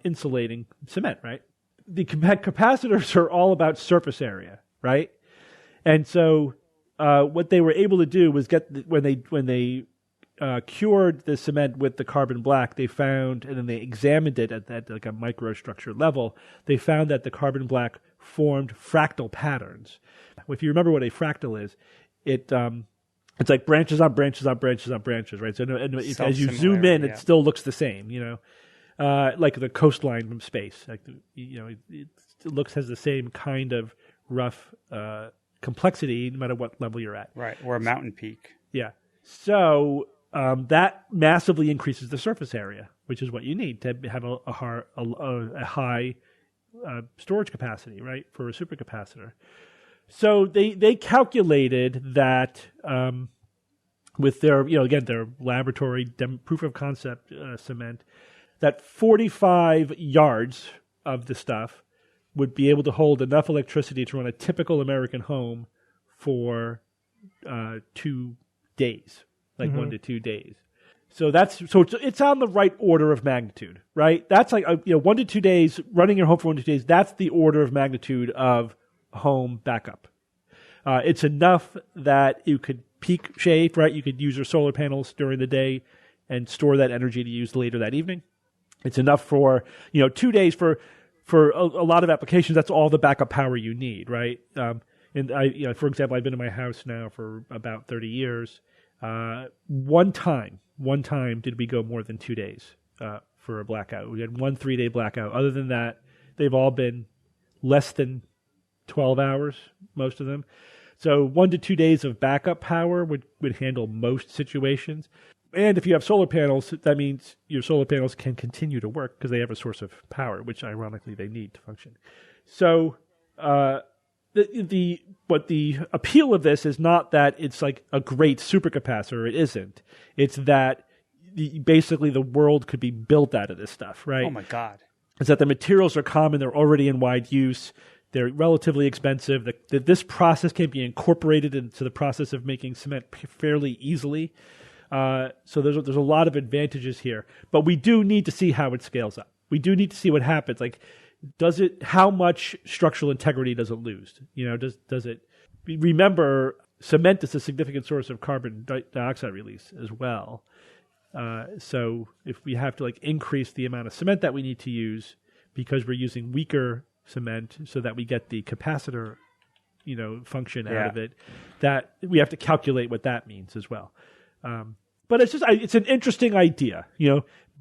insulating cement, right? The capacitors are all about surface area, right? And so what they were able to do was when they cured the cement with the carbon black, they found, and then they examined it at like a microstructure level, they found that the carbon black formed fractal patterns. If you remember what a fractal is, it's like branches on branches on branches on branches, right? So as you zoom in, it still looks the same, like the coastline from space. Like it has the same kind of rough complexity no matter what level you're at. Right, or a mountain peak. Yeah. So that massively increases the surface area, which is what you need to have a high storage capacity, right, for a supercapacitor. So they calculated that with their their laboratory proof of concept cement, that 45 yards of the stuff would be able to hold enough electricity to run a typical American home for 2 days. 1 to 2 days. So it's on the right order of magnitude, right? That's like 1 to 2 days, running your home for 1 to 2 days. That's the order of magnitude of home backup. It's enough that you could peak shave, right? You could use your solar panels during the day and store that energy to use later that evening. It's enough for 2 days for a lot of applications. That's all the backup power you need, right? And for example, I've been in my house now for about 30 years. One time did we go more than 2 days for a blackout. We had 1 3-day blackout. Other than that, they've all been less than 12 hours, most of them. So 1 to 2 days of backup power would handle most situations. And if you have solar panels, that means your solar panels can continue to work because they have a source of power, which ironically they need to function. So the appeal of this is not that it's like a great supercapacitor. It isn't. It's that basically the world could be built out of this stuff, right? Oh my God! It's that the materials are common. They're already in wide use. They're relatively expensive. That this process can be incorporated into the process of making cement fairly easily. So there's a lot of advantages here, but we do need to see how it scales up. We do need to see what happens. Like, how much structural integrity does it lose? Does it? Remember, cement is a significant source of carbon dioxide release as well. So if we have to increase the amount of cement that we need to use because we're using weaker cement so that we get the capacitor, function out of it. That we have to calculate what that means as well. But it's an interesting idea,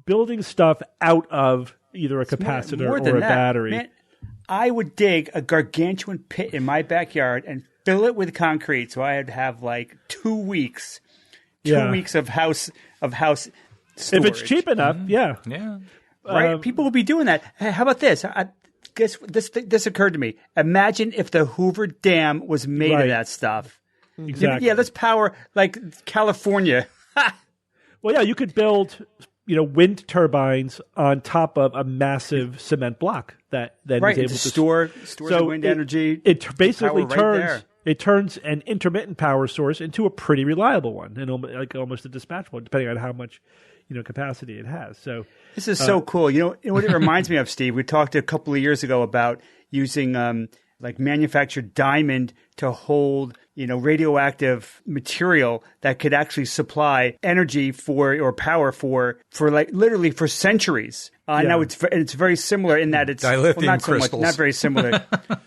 building stuff out of either a capacitor or a battery. Man, I would dig a gargantuan pit in my backyard and fill it with concrete, so I'd have like 2 weeks, 2 weeks of house storage. If it's cheap enough, yeah. Right, people will be doing that. Hey, how about this? This occurred to me. Imagine if the Hoover Dam was made of that stuff. Exactly. Yeah, let's power like California. Well, yeah, you could build, wind turbines on top of a massive cement block that then is able to store the wind energy. It basically it turns an intermittent power source into a pretty reliable one, and almost a dispatchable, depending on how much capacity it has. So this is so cool. You know what it reminds me of, Steve? We talked a couple of years ago about using like manufactured diamond to hold radioactive material that could actually supply energy or power for like literally for centuries. Now it's very similar in that it's dilithium crystals. Not very similar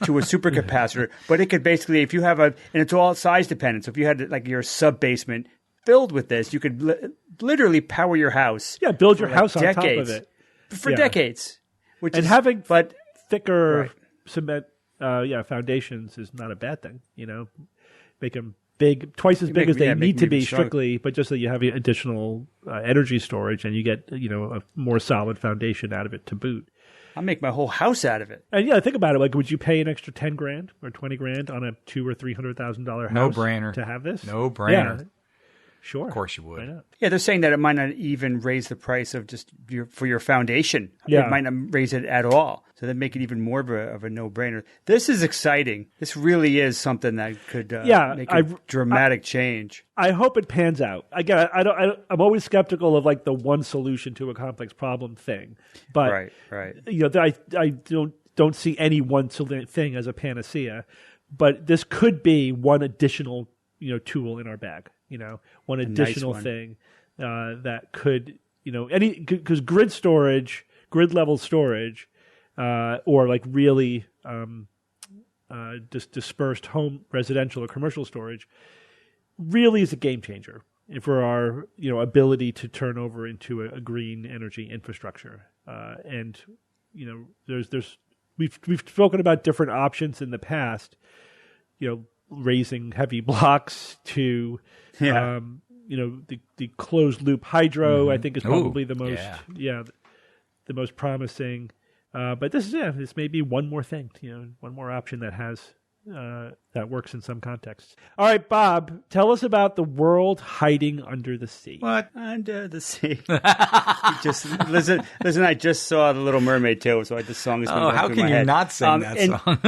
to a supercapacitor, but it could basically, if you have and it's all size dependent. So if you had like your sub basement filled with this, you could literally power your house. Yeah, build your house on top of it for decades. Having thicker cement, foundations is not a bad thing. Make them big, twice as big as they need to be strictly, but just so you have additional energy storage and you get a more solid foundation out of it to boot. I'll make my whole house out of it. And think about it. Like, would you pay an extra $10,000 or $20,000 on a $200,000 or $300,000 house? No brainer To have this? No brainer. Yeah. Sure. Of course you would. Why not? Yeah, they're saying that it might not even raise the price of just for your foundation. Yeah. It might not raise it at all. So that make it even more of a no-brainer. This is exciting. This really is something that could make a dramatic change. I hope it pans out. Again, I'm always skeptical of like the one solution to a complex problem thing. But right. I don't see any one thing as a panacea. But this could be one additional tool in our bag. One additional thing that could, because grid level storage, or like really dispersed home residential or commercial storage, really is a game changer for our ability to turn over into a green energy infrastructure. And we've spoken about different options in the past, raising heavy blocks to, the closed loop hydro, I think is probably the most, the most promising. But this may be one more thing, one more option that has, that works in some contexts. All right, Bob, tell us about the world hiding under the sea. What? Under the sea. Listen, I just saw The Little Mermaid too, so this song is going to how can you not sing that song?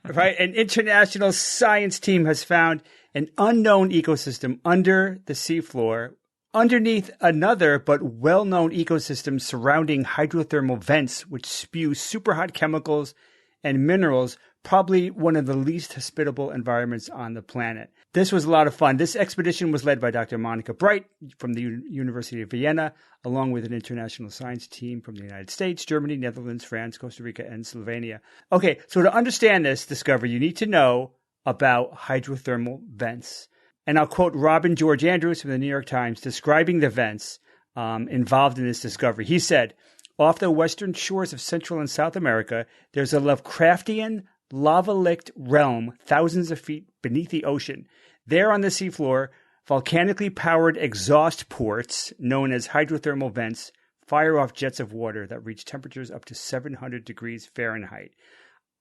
Right, an international science team has found an unknown ecosystem under the seafloor, underneath another but well-known ecosystem surrounding hydrothermal vents, which spew superhot chemicals and minerals, probably one of the least hospitable environments on the planet. This was a lot of fun. This expedition was led by Dr. Monica Bright from the University of Vienna, along with an international science team from the United States, Germany, Netherlands, France, Costa Rica, and Slovenia. Okay, so to understand this discovery, you need to know about hydrothermal vents. And I'll quote Robin George Andrews from the New York Times describing the vents involved in this discovery. He said, off the western shores of Central and South America, there's a Lovecraftian, lava-licked realm thousands of feet beneath the ocean. There on the seafloor, volcanically powered exhaust ports, known as hydrothermal vents, fire off jets of water that reach temperatures up to 700 degrees Fahrenheit.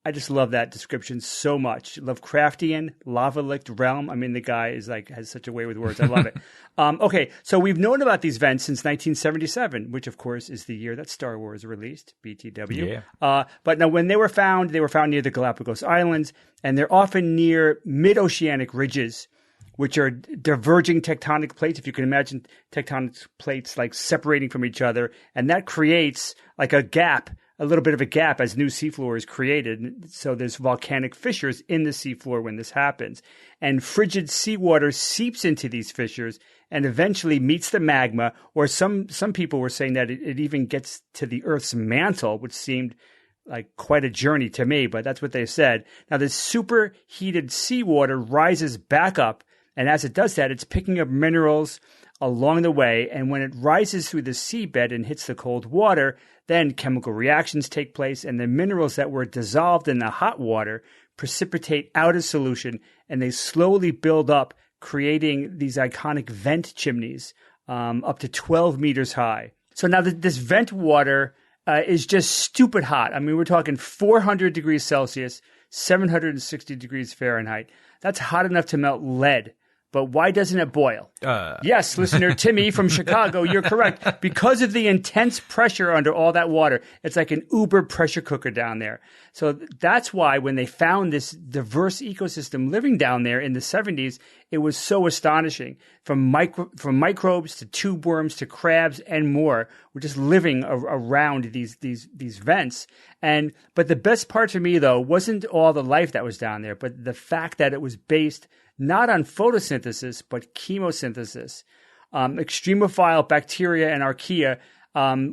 I just love that description so much. Lovecraftian, lava-licked realm. I mean, the guy has such a way with words. I love it. Okay, so we've known about these vents since 1977, which of course is the year that Star Wars released, BTW. Yeah. But now when they were found near the Galapagos Islands, and they're often near mid-oceanic ridges, which are diverging tectonic plates. If you can imagine tectonic plates like separating from each other, and that creates like a gap, a little bit of a gap as new seafloor is created. So there's volcanic fissures in the seafloor when this happens. And frigid seawater seeps into these fissures and eventually meets the magma, or some people were saying that it even gets to the Earth's mantle, which seemed like quite a journey to me, but that's what they said. Now, this superheated seawater rises back up, and as it does that, it's picking up minerals along the way, and when it rises through the seabed and hits the cold water, then chemical reactions take place, and the minerals that were dissolved in the hot water precipitate out of solution, and they slowly build up, creating these iconic vent chimneys up to 12 meters high. So now this vent water is just stupid hot. I mean, we're talking 400 degrees Celsius, 760 degrees Fahrenheit. That's hot enough to melt lead. But why doesn't it boil? Yes, listener Timmy from Chicago, you're correct. Because of the intense pressure under all that water, it's like an Uber pressure cooker down there. So that's why when they found this diverse ecosystem living down there in the 70s, it was so astonishing. From microbes to tube worms to crabs and more, we're just living around these vents. But the best part for me, though, wasn't all the life that was down there, but the fact that it was based not on photosynthesis, but chemosynthesis. Extremophile bacteria and archaea,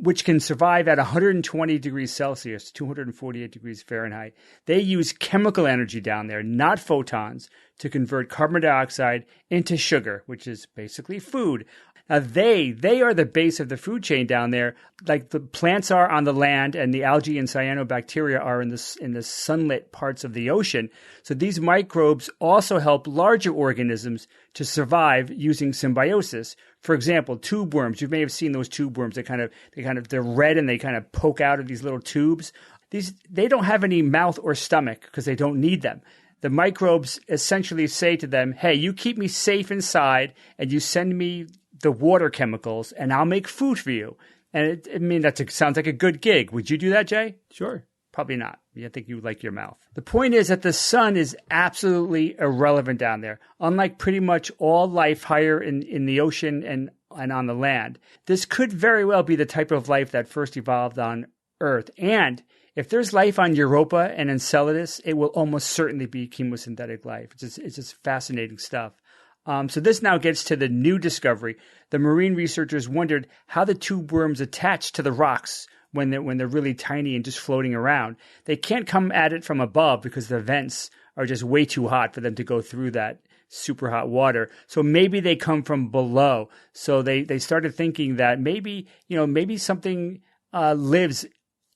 which can survive at 120 degrees Celsius, 248 degrees Fahrenheit. They use chemical energy down there, not photons, to convert carbon dioxide into sugar, which is basically food. Now, they are the base of the food chain down there, like the plants are on the land and the algae and cyanobacteria are in the sunlit parts of the ocean. So these microbes also help larger organisms to survive using symbiosis. For example, tube worms. You may have seen those tube worms. They're red and they kind of poke out of these little tubes. They don't have any mouth or stomach because they don't need them. The microbes essentially say to them, hey, you keep me safe inside and you send me the water chemicals, and I'll make food for you. And that sounds like a good gig. Would you do that, Jay? Sure. Probably not. I think you like your mouth. The point is that the sun is absolutely irrelevant down there. Unlike pretty much all life higher in the ocean and on the land, this could very well be the type of life that first evolved on Earth. And if there's life on Europa and Enceladus, it will almost certainly be chemosynthetic life. It's just fascinating stuff. So this now gets to the new discovery. The marine researchers wondered how the tube worms attach to the rocks when they're really tiny and just floating around. They can't come at it from above because the vents are just way too hot for them to go through that super hot water. So maybe they come from below. So they started thinking that maybe something lives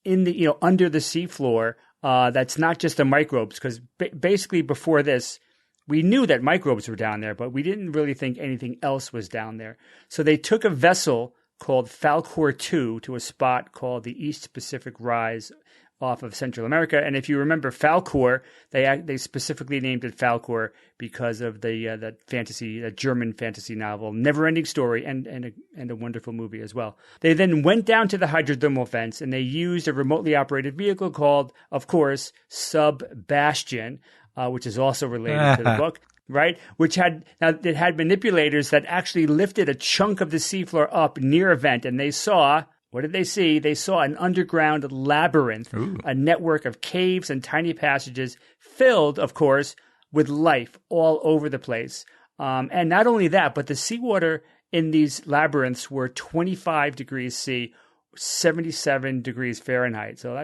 in the under the seafloor that's not just the microbes, because basically before this, we knew that microbes were down there, but we didn't really think anything else was down there. So they took a vessel called Falkor 2 to a spot called the East Pacific Rise off of Central America. And if you remember Falkor, they specifically named it Falkor because of that German fantasy novel, Never-Ending Story, and a wonderful movie as well. They then went down to the hydrothermal vents and they used a remotely operated vehicle called, of course, Sub-Bastion, which is also related to the book, right? It had manipulators that actually lifted a chunk of the seafloor up near a vent, and they saw, what did they see? They saw an underground labyrinth, a network of caves and tiny passages filled, of course, with life all over the place. And not only that, but the seawater in these labyrinths were 25 degrees C, 77 degrees Fahrenheit. So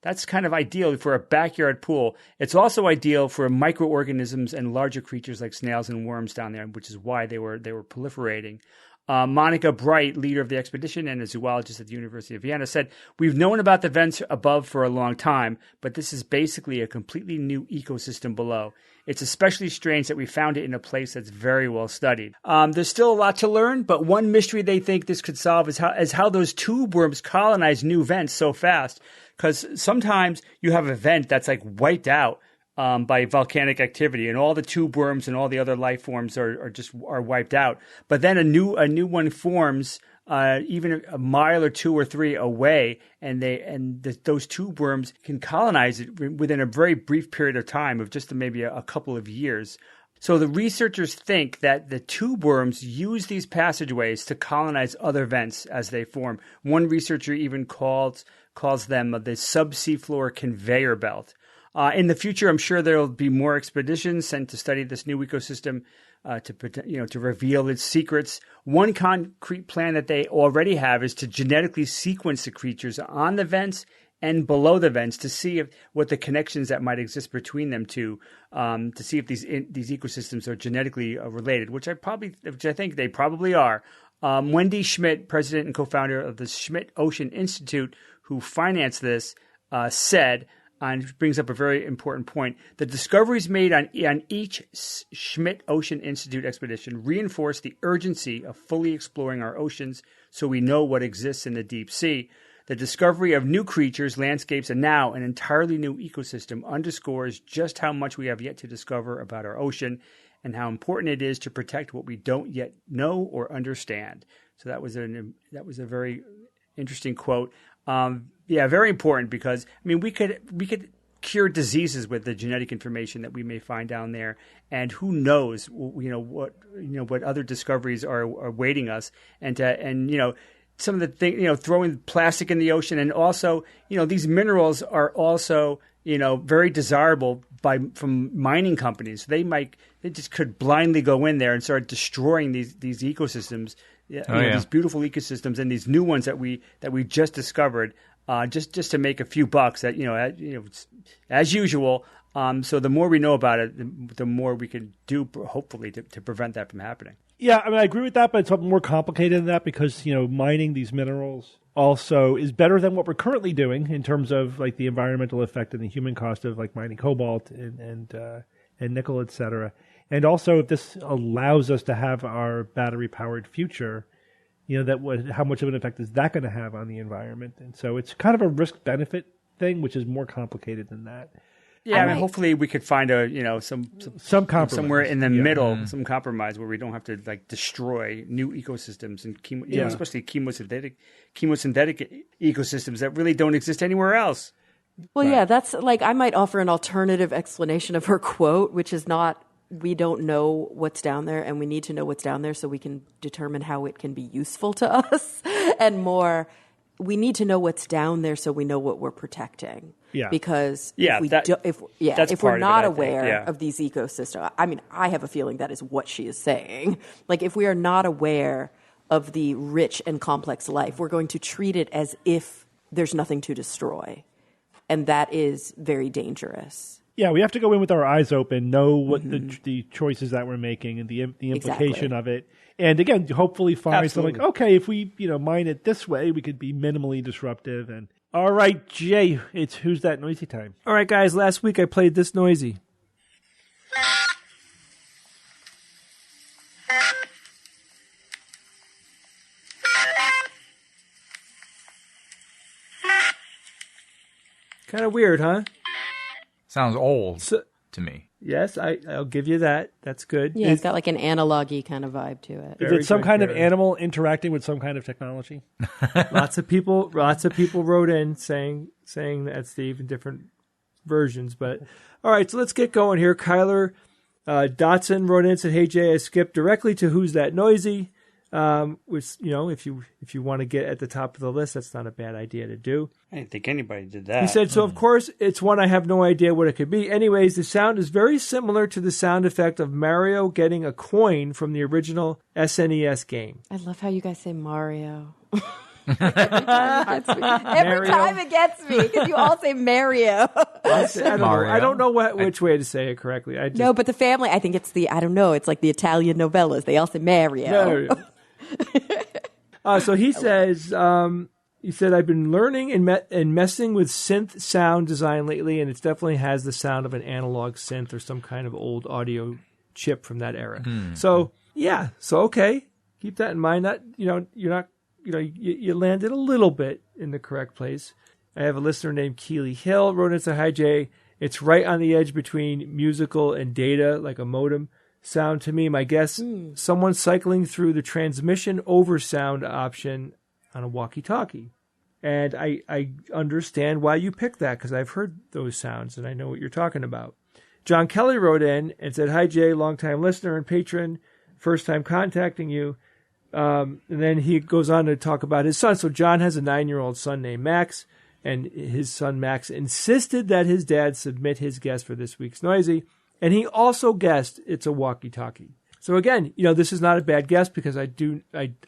that's kind of ideal for a backyard pool. It's also ideal for microorganisms and larger creatures like snails and worms down there, which is why they were proliferating. Monica Bright, leader of the expedition and a zoologist at the University of Vienna, said, "We've known about the vents above for a long time, but this is basically a completely new ecosystem below. It's especially strange that we found it in a place that's very well studied." There's still a lot to learn, but one mystery they think this could solve is how those tube worms colonize new vents so fast. Because sometimes you have a vent that's like wiped out by volcanic activity, and all the tube worms and all the other life forms are wiped out. But then a new one forms even a mile or two or three away, and those tube worms can colonize it within a very brief period of time of just maybe a couple of years. So the researchers think that the tube worms use these passageways to colonize other vents as they form. One researcher even calls them the subsea floor conveyor belt. In the future, I'm sure there will be more expeditions sent to study this new ecosystem to reveal its secrets. One concrete plan that they already have is to genetically sequence the creatures on the vents and below the vents to see what the connections that might exist between them to see if these ecosystems are genetically related, which I think they probably are. Wendy Schmidt, president and co-founder of the Schmidt Ocean Institute, who financed this, said, and brings up a very important point, the discoveries made on each Schmidt Ocean Institute expedition reinforce the urgency of fully exploring our oceans so we know what exists in the deep sea. The discovery of new creatures, landscapes, and now an entirely new ecosystem underscores just how much we have yet to discover about our ocean and how important it is to protect what we don't yet know or understand. So that was a very interesting quote. Very important because we could cure diseases with the genetic information that we may find down there, and who knows, what other discoveries are awaiting us, and some of the things, throwing plastic in the ocean, and also, these minerals are also, very desirable from mining companies. They just could blindly go in there and start destroying these ecosystems. These beautiful ecosystems and these new ones that we just discovered, just to make a few bucks. As usual. So the more we know about it, the more we can do, hopefully, to prevent that from happening. Yeah, I agree with that, but it's more complicated than that because mining these minerals also is better than what we're currently doing in terms of like the environmental effect and the human cost of like mining cobalt and nickel, et cetera. And also, if this allows us to have our battery-powered future, how much of an effect is that going to have on the environment? And so it's kind of a risk-benefit thing, which is more complicated than that. Yeah, hopefully we could find some compromise somewhere in the middle, some compromise where we don't have to destroy new ecosystems and especially chemosynthetic ecosystems that really don't exist anywhere else. Well, yeah, that's I might offer an alternative explanation of her quote, which is not, we don't know what's down there, and we need to know what's down there so we can determine how it can be useful to us, and more, we need to know what's down there so we know what we're protecting. Yeah. Because if we're not aware of these ecosystems, I have a feeling that is what she is saying. If we are not aware of the rich and complex life, we're going to treat it as if there's nothing to destroy, and that is very dangerous. Yeah, we have to go in with our eyes open, know what the choices that we're making and the implication of it. And again, hopefully find something okay, if we mine it this way, we could be minimally disruptive. And all right, Jay, it's Who's That Noisy time. All right, guys, last week I played this noisy. Kind of weird, huh? Sounds old to me. Yes, I'll give you that. That's good. Yeah, it's got an analogy kind of vibe to it. Is it some kind of animal interacting with some kind of technology? Lots of people wrote in saying that, Steve, in different versions. But all right, so let's get going here. Kyler Dotson wrote in and said, "Hey Jay, I skipped directly to Who's That Noisy?" Which, if you want to get at the top of the list, that's not a bad idea to do. I didn't think anybody did that. He said, so of course, it's one I have no idea what it could be. Anyways, the sound is very similar to the sound effect of Mario getting a coin from the original SNES game. I love how you guys say Mario. Every time it gets me, because you all say Mario. I don't know which way to say it correctly. No, but the family, I think it's it's like the Italian novellas. They all say Mario. So he says, I've been learning and messing with synth sound design lately, and it definitely has the sound of an analog synth or some kind of old audio chip from that era. So okay, keep that in mind. That you're not, you landed a little bit in the correct place. I have a listener named Keely Hill wrote in and said, "Hi Jay, it's right on the edge between musical and data, like a modem sound to me. My guess, someone cycling through the transmission over sound option on a walkie-talkie." And I understand why you picked that, because I've heard those sounds and I know what you're talking about. John Kelly wrote in and said, "Hi Jay, longtime listener and patron, first time contacting you." And then he goes on to talk about his son. So John has a 9-year-old son named Max, and his son Max insisted that his dad submit his guess for this week's Noisy. And he also guessed it's a walkie-talkie. So again, this is not a bad guess, because I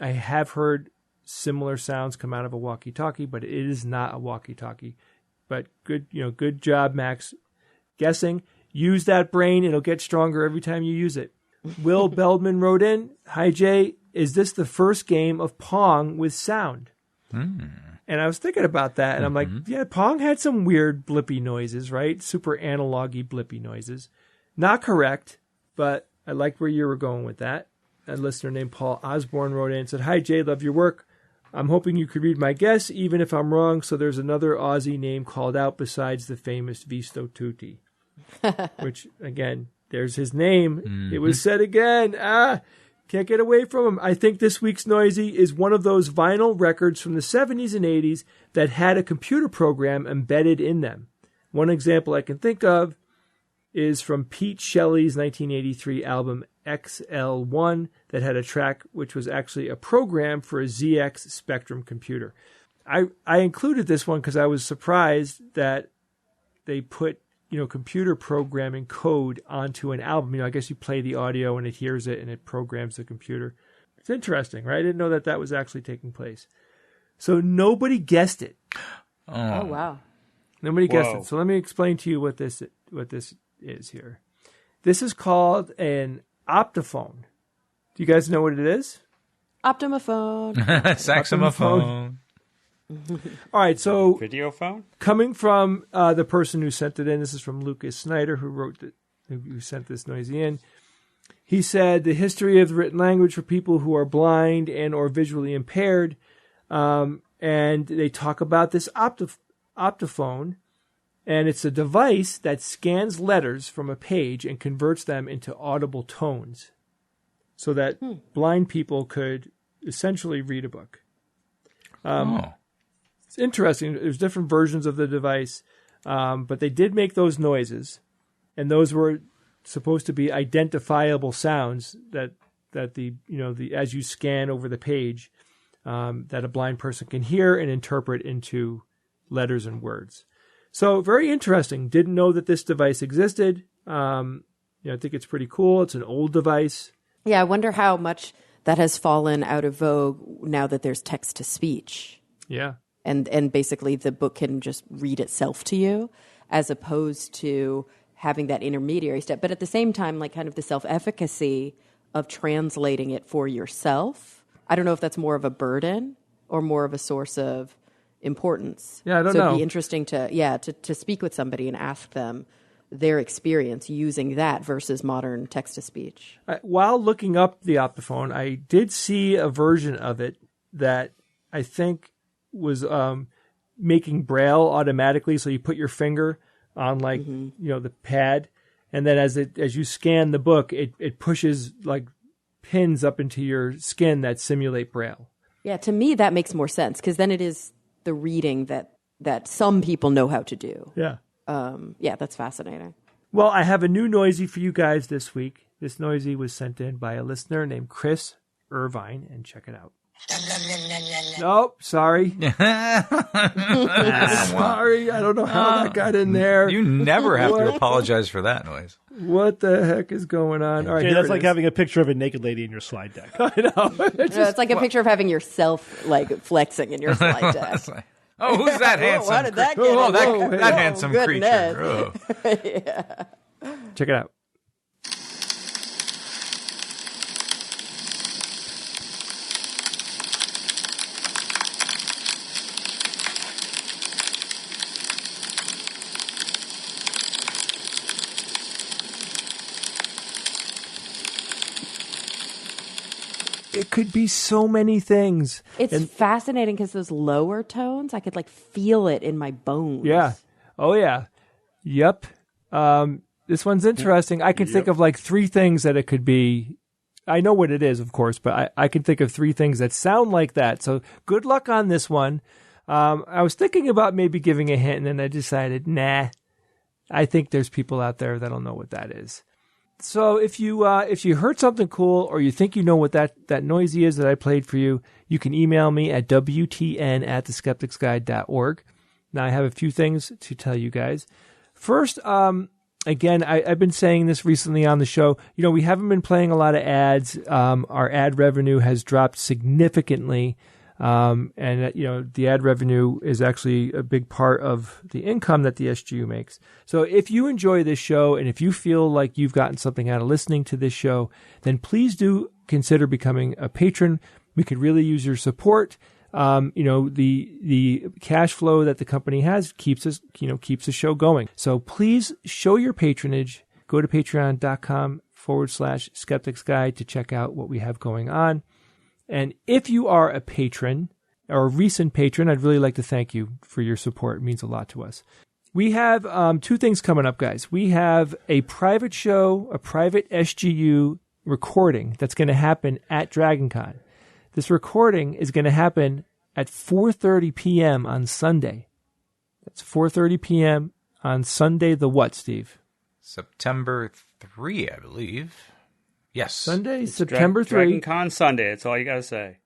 have heard similar sounds come out of a walkie-talkie, but it is not a walkie-talkie. But good job, Max. Guessing. Use that brain. It'll get stronger every time you use it. Will Beldman wrote in, "Hi, Jay. Is this the first game of Pong with sound?" And I was thinking about that, and I'm like, yeah, Pong had some weird blippy noises, right? Super analog-y blippy noises. Not correct, but I liked where you were going with that. A listener named Paul Osborne wrote in and said, "Hi, Jay. Love your work. I'm hoping you could read my guess, even if I'm wrong, so there's another Aussie name called out besides the famous Visto Tutti." Which, again, there's his name. It was said again. Can't get away from him. I think this week's Noisy is one of those vinyl records from the 70s and 80s that had a computer program embedded in them. One example I can think of is from Pete Shelley's 1983 album XL1 that had a track which was actually a program for a ZX Spectrum computer. I included this one because I was surprised that they put computer programming code onto an album. I guess you play the audio and it hears it and it programs the computer. It's interesting, right? I didn't know that was actually taking place. So nobody guessed it. Oh wow. Nobody guessed it. So let me explain to you what this is here. This is called an optophone. Do you guys know what it is? Optomophone. Saxophone. All right, so Video phone? coming from the person who sent it in, this is from Lucas Snyder, who sent this Noisy in. He said the history of the written language for people who are blind and or visually impaired, and they talk about this optophone, and it's a device that scans letters from a page and converts them into audible tones, so that blind people could essentially read a book. It's interesting. There's different versions of the device, but they did make those noises, and those were supposed to be identifiable sounds that the as you scan over the page, that a blind person can hear and interpret into letters and words. So very interesting. Didn't know that this device existed. I think it's pretty cool. It's an old device. Yeah, I wonder how much that has fallen out of vogue now that there's text to speech. Yeah. And basically the book can just read itself to you as opposed to having that intermediary step. But at the same time, like kind of the self-efficacy of translating it for yourself. I don't know if that's more of a burden or more of a source of importance. Yeah, I don't know. So it'd be interesting to speak with somebody and ask them their experience using that versus modern text-to-speech. While looking up the optophone, I did see a version of it that I think was making Braille automatically. So you put your finger on the pad, and then as you scan the book, it pushes like pins up into your skin that simulate Braille. Yeah, to me that makes more sense because then it is the reading that some people know how to do. Yeah. That's fascinating. Well, I have a new Noisy for you guys this week. This Noisy was sent in by a listener named Chris Irvine, and check it out. Nope, sorry. Sorry, I don't know how that got in there. You never have to apologize for that noise. What the heck is going on? All right, Jay, that's like having a picture of a naked lady in your slide deck. I know. It's like a picture of having yourself flexing in your slide deck. Oh, who's that handsome? How did that get Oh, in? that handsome goodness. creature. Oh. Yeah. Check it out. It could be so many things. It's fascinating because those lower tones, I could feel it in my bones. Yeah. Oh, yeah. Yep. This one's interesting. I can think of three things that it could be. I know what it is, of course, but I can think of three things that sound like that. So good luck on this one. I was thinking about maybe giving a hint, and then I decided, nah. I think there's people out there that'll know what that is. So if you heard something cool or you think you know what that Noisy is that I played for you, you can email me at wtn@theskepticsguide.org. Now I have a few things to tell you guys. First, again, I've been saying this recently on the show. We haven't been playing a lot of ads. Our ad revenue has dropped significantly. The ad revenue is actually a big part of the income that the SGU makes. So if you enjoy this show and if you feel like you've gotten something out of listening to this show, then please do consider becoming a patron. We could really use your support. The cash flow that the company has keeps the show going. So please show your patronage. Go to patreon.com/Skeptics Guide to check out what we have going on. And if you are a patron or a recent patron, I'd really like to thank you for your support. It means a lot to us. We have 2 things coming up, guys. We have a private show, a private SGU recording that's going to happen at DragonCon. This recording is going to happen at 4:30 p.m. on Sunday. That's 4:30 p.m. on Sunday the what, Steve? September 3, I believe. Yes. Sunday, September 3. DragonCon Sunday, that's all you got to say.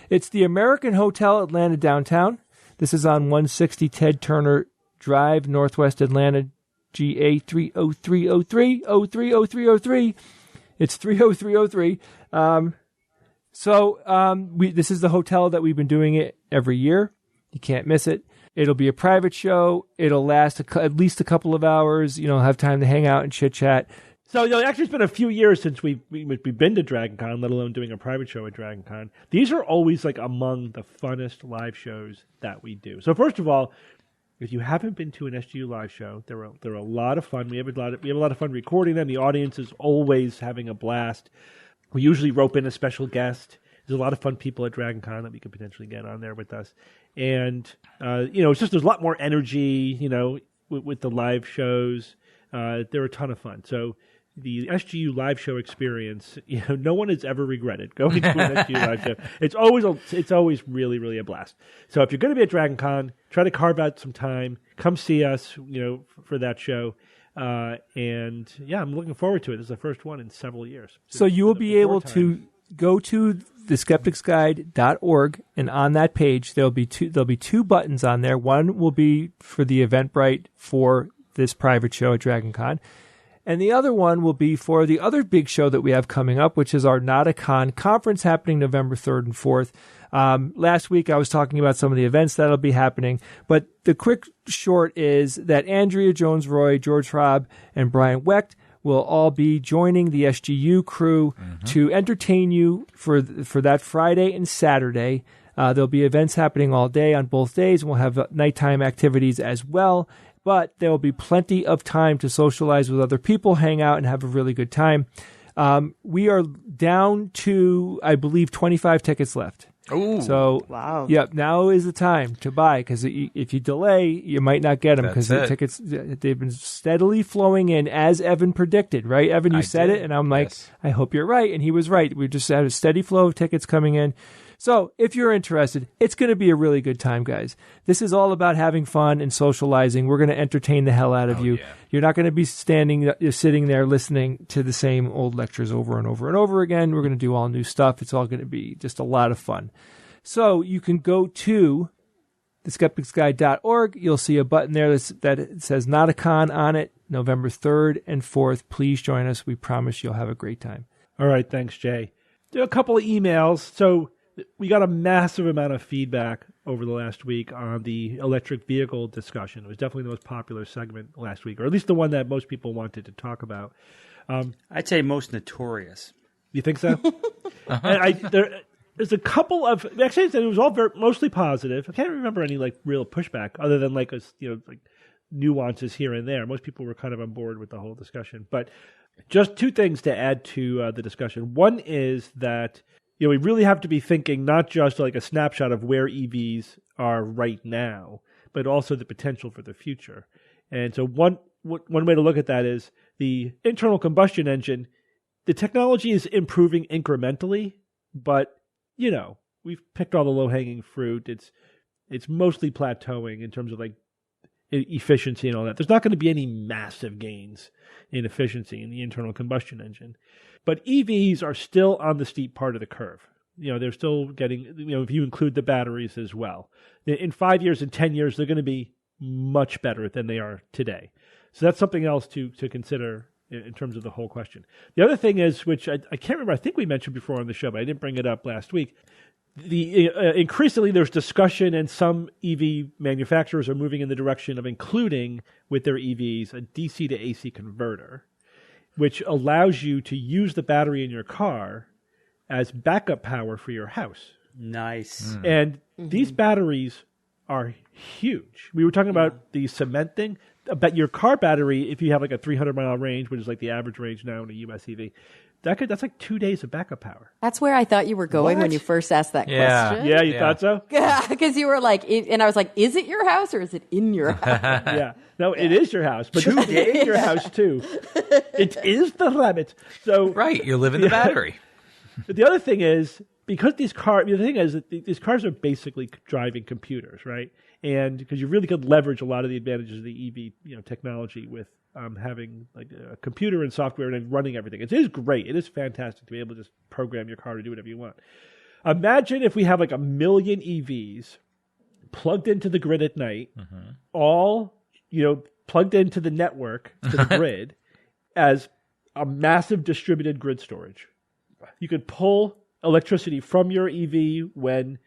It's the American Hotel Atlanta downtown. This is on 160 Ted Turner Drive, Northwest Atlanta, GA 30303, 030303. It's 30303. This is the hotel that we've been doing it every year. You can't miss it. It'll be a private show. It'll last at least a couple of hours. Have time to hang out and chit chat. So, actually, it's been a few years since we've been to DragonCon, let alone doing a private show at DragonCon. These are always like among the funnest live shows that we do. So, first of all, if you haven't been to an SGU live show, they're a lot of fun. We have a lot of fun recording them. The audience is always having a blast. We usually rope in a special guest. There's a lot of fun people at DragonCon that we could potentially get on there with us. And, it's just there's a lot more energy, with the live shows. They're a ton of fun. So the SGU live show experience, no one has ever regretted going to an SGU live show. It's always really, really a blast. So if you're going to be at DragonCon, try to carve out some time. Come see us, for that show. I'm looking forward to it. This is the first one in several years. So you will be able to go to theskepticsguide.org, and on that page there'll be two buttons on there. One will be for the Eventbrite for this private show at DragonCon, and the other one will be for the other big show that we have coming up, which is our Nauticon conference happening November 3rd and 4th. Last week I was talking about some of the events that'll be happening, but the quick short is that Andrea Jones-Roy, George Robb, and Brian Wecht will all be joining the SGU crew to entertain you for that Friday and Saturday. There'll be events happening all day on both days, and we'll have nighttime activities as well. But there will be plenty of time to socialize with other people, hang out, and have a really good time. We are down to, I believe, 25 tickets left. Ooh. So, wow. Yep, now is the time to buy, because if you delay, you might not get them, because the tickets, they've been steadily flowing in as Evan predicted, right? Evan, you said it, and I'm like, yes. I hope you're right. And he was right. We just had a steady flow of tickets coming in. So if you're interested, it's going to be a really good time, guys. This is all about having fun and socializing. We're going to entertain the hell out of you. Yeah. You're not going to be sitting there listening to the same old lectures over and over and over again. We're going to do all new stuff. It's all going to be just a lot of fun. So you can go to theskepticsguide.org. You'll see a button there that says Nauticon on it, November 3rd and 4th. Please join us. We promise you'll have a great time. All right. Thanks, Jay. A couple of emails. So we got a massive amount of feedback over the last week on the electric vehicle discussion. It was definitely the most popular segment last week, or at least the one that most people wanted to talk about. I'd say most notorious. You think so? And there's a couple of, actually it was all mostly positive. I can't remember any real pushback other than nuances here and there. Most people were kind of on board with the whole discussion. But just two things to add to the discussion. One is that we really have to be thinking not just like a snapshot of where EVs are right now, but also the potential for the future. And so one way to look at that is the internal combustion engine. The technology is improving incrementally, but we've picked all the low-hanging fruit. It's mostly plateauing in terms of efficiency and all that. There's not going to be any massive gains in efficiency in the internal combustion engine. But EVs are still on the steep part of the curve. They're still getting, if you include the batteries as well. In 5 years and 10 years, they're going to be much better than they are today. So that's something else to consider in terms of the whole question. The other thing is, which I can't remember, I think we mentioned before on the show, but I didn't bring it up last week. increasingly there's discussion, and some EV manufacturers are moving in the direction of including with their EVs a DC to AC converter, which allows you to use the battery in your car as backup power for your house. Nice. And these batteries are huge. We were talking about the cement thing. But your car battery, if you have like a 300-mile range, which is like the average range now in a US EV, that's like 2 days of backup power. That's where I thought you were going when you first asked that question. Yeah, you thought so? Yeah, because you were like, and I was like, is it your house or is it in your house? Yeah. No, it is your house, but it's in your house too. It is the limit. So Right, you live in the battery. But the other thing is, because these cars, the thing is that these cars are basically driving computers, right? And because you really could leverage a lot of the advantages of the EV, technology with having like a computer and software and running everything. It is great. It is fantastic to be able to just program your car to do whatever you want. Imagine if we have like 1 million EVs plugged into the grid at night, all plugged into the network, to the grid, as a massive distributed grid storage. You could pull electricity from your EV when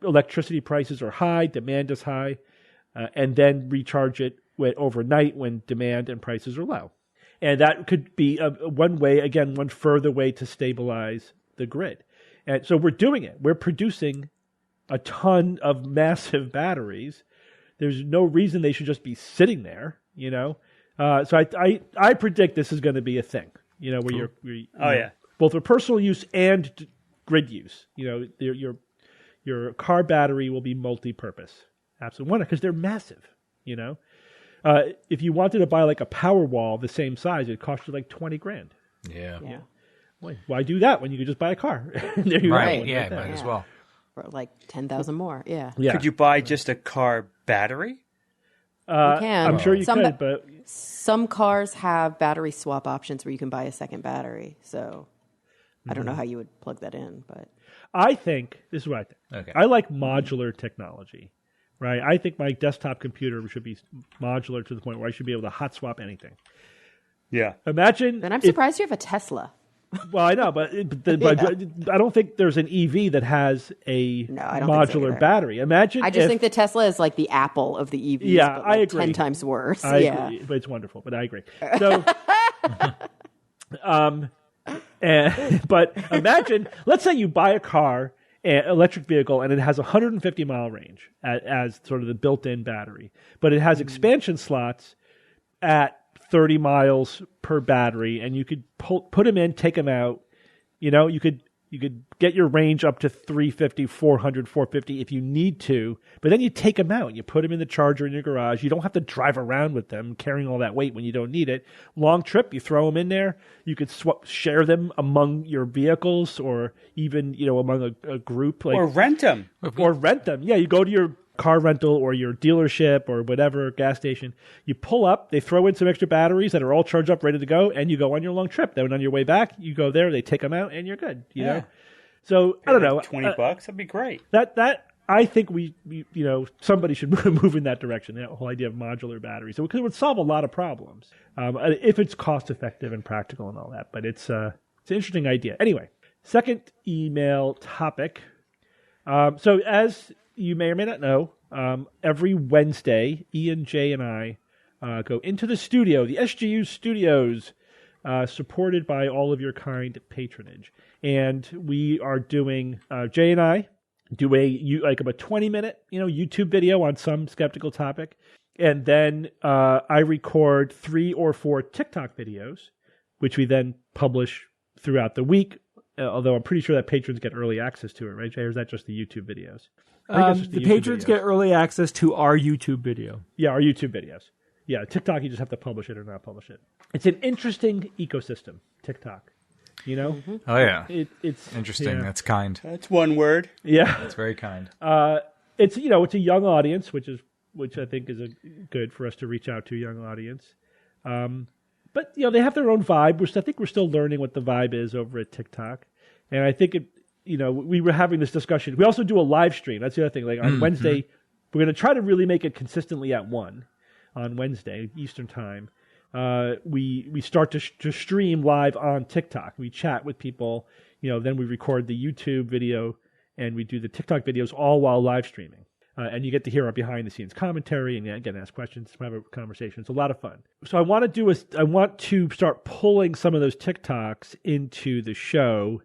electricity prices are high, demand is high, and then recharge it overnight when demand and prices are low. And that could be one further way to stabilize the grid. And so we're doing it. We're producing a ton of massive batteries. There's no reason they should just be sitting there, So I predict this is going to be a thing, where you're both for personal use and grid use. Your car battery will be multi-purpose. Absolutely, because they're massive. If you wanted to buy like a power wall the same size, it'd cost you like $20,000. Yeah. Why do that when you could just buy a car? There you right. go. Yeah. Might as well. For like 10,000 more. Yeah. Could you buy just a car battery? You can. I'm sure you could, but some cars have battery swap options where you can buy a second battery. So I don't know how you would plug that in, but I think this is what I think. Okay. I like modular technology, right? I think my desktop computer should be modular to the point where I should be able to hot swap anything. Yeah. Imagine. Then I'm surprised you have a Tesla. Well, I know, but I don't think there's an EV that has a modular battery. Imagine. I just think the Tesla is like the Apple of the EVs. Yeah, but like I agree. 10 times worse. I agree, but it's wonderful. But I agree. So, but imagine, let's say you buy a car, an electric vehicle, and it has a 150-mile range as sort of the built-in battery, but it has expansion slots at 30 miles per battery, and you could put them in, take them out. You could get your range up to 350, 400, 450 if you need to, but then you take them out. You put them in the charger in your garage. You don't have to drive around with them carrying all that weight when you don't need it. Long trip, you throw them in there. You could share them among your vehicles, or even among a group, or rent them. Yeah, you go to your car rental or your dealership or whatever gas station. You pull up, they throw in some extra batteries that are all charged up, ready to go, and you go on your long trip. Then on your way back, you go there, they take them out, and you're good. You know. So I don't know, $20, that'd be great. That I think we somebody should move in that direction. The whole idea of modular batteries, because it would solve a lot of problems if it's cost effective and practical and all that. But it's an interesting idea. Anyway, second email topic. So as you may or may not know, every Wednesday, Ian, Jay, and I go into the studio, the SGU studios, supported by all of your kind patronage. And we are doing, Jay and I do a 20-minute, YouTube video on some skeptical topic. And then I record 3 or 4 TikTok videos, which we then publish throughout the week. Although I'm pretty sure that patrons get early access to it, right, Jay? Or is that just the YouTube videos? The patrons get early access to our YouTube video. Yeah, our YouTube videos. Yeah, TikTok, you just have to publish it or not publish it. It's an interesting ecosystem, TikTok. Oh, yeah. It's interesting. Yeah. That's kind. That's one word. Yeah. That's very kind. It's it's a young audience, which I think is good for us to reach out to a young audience. But they have their own vibe. I think we're still learning what the vibe is over at TikTok. And I think we were having this discussion. We also do a live stream. That's the other thing. Like on Wednesday, we're going to try to really make it consistently at 1 on Wednesday, Eastern Time. We start to stream live on TikTok. We chat with people, then we record the YouTube video, and we do the TikTok videos all while live streaming. And you get to hear our behind-the-scenes commentary and again ask questions, have a conversation. It's a lot of fun. So I want to start pulling some of those TikToks into the show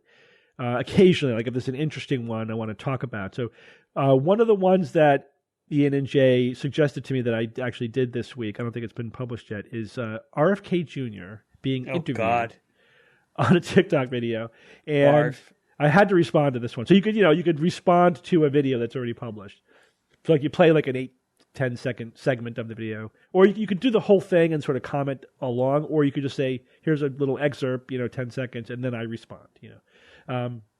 occasionally. Like if there's an interesting one I want to talk about. So one of the ones that Ian and Jay suggested to me that I actually did this week, I don't think it's been published yet, is RFK Jr. being interviewed on a TikTok video, and I had to respond to this one. So you could respond to a video that's already published. So like you play like an 8-10 second segment of the video, or you could do the whole thing and sort of comment along, or you could just say, here's a little excerpt, 10 seconds, and then I respond,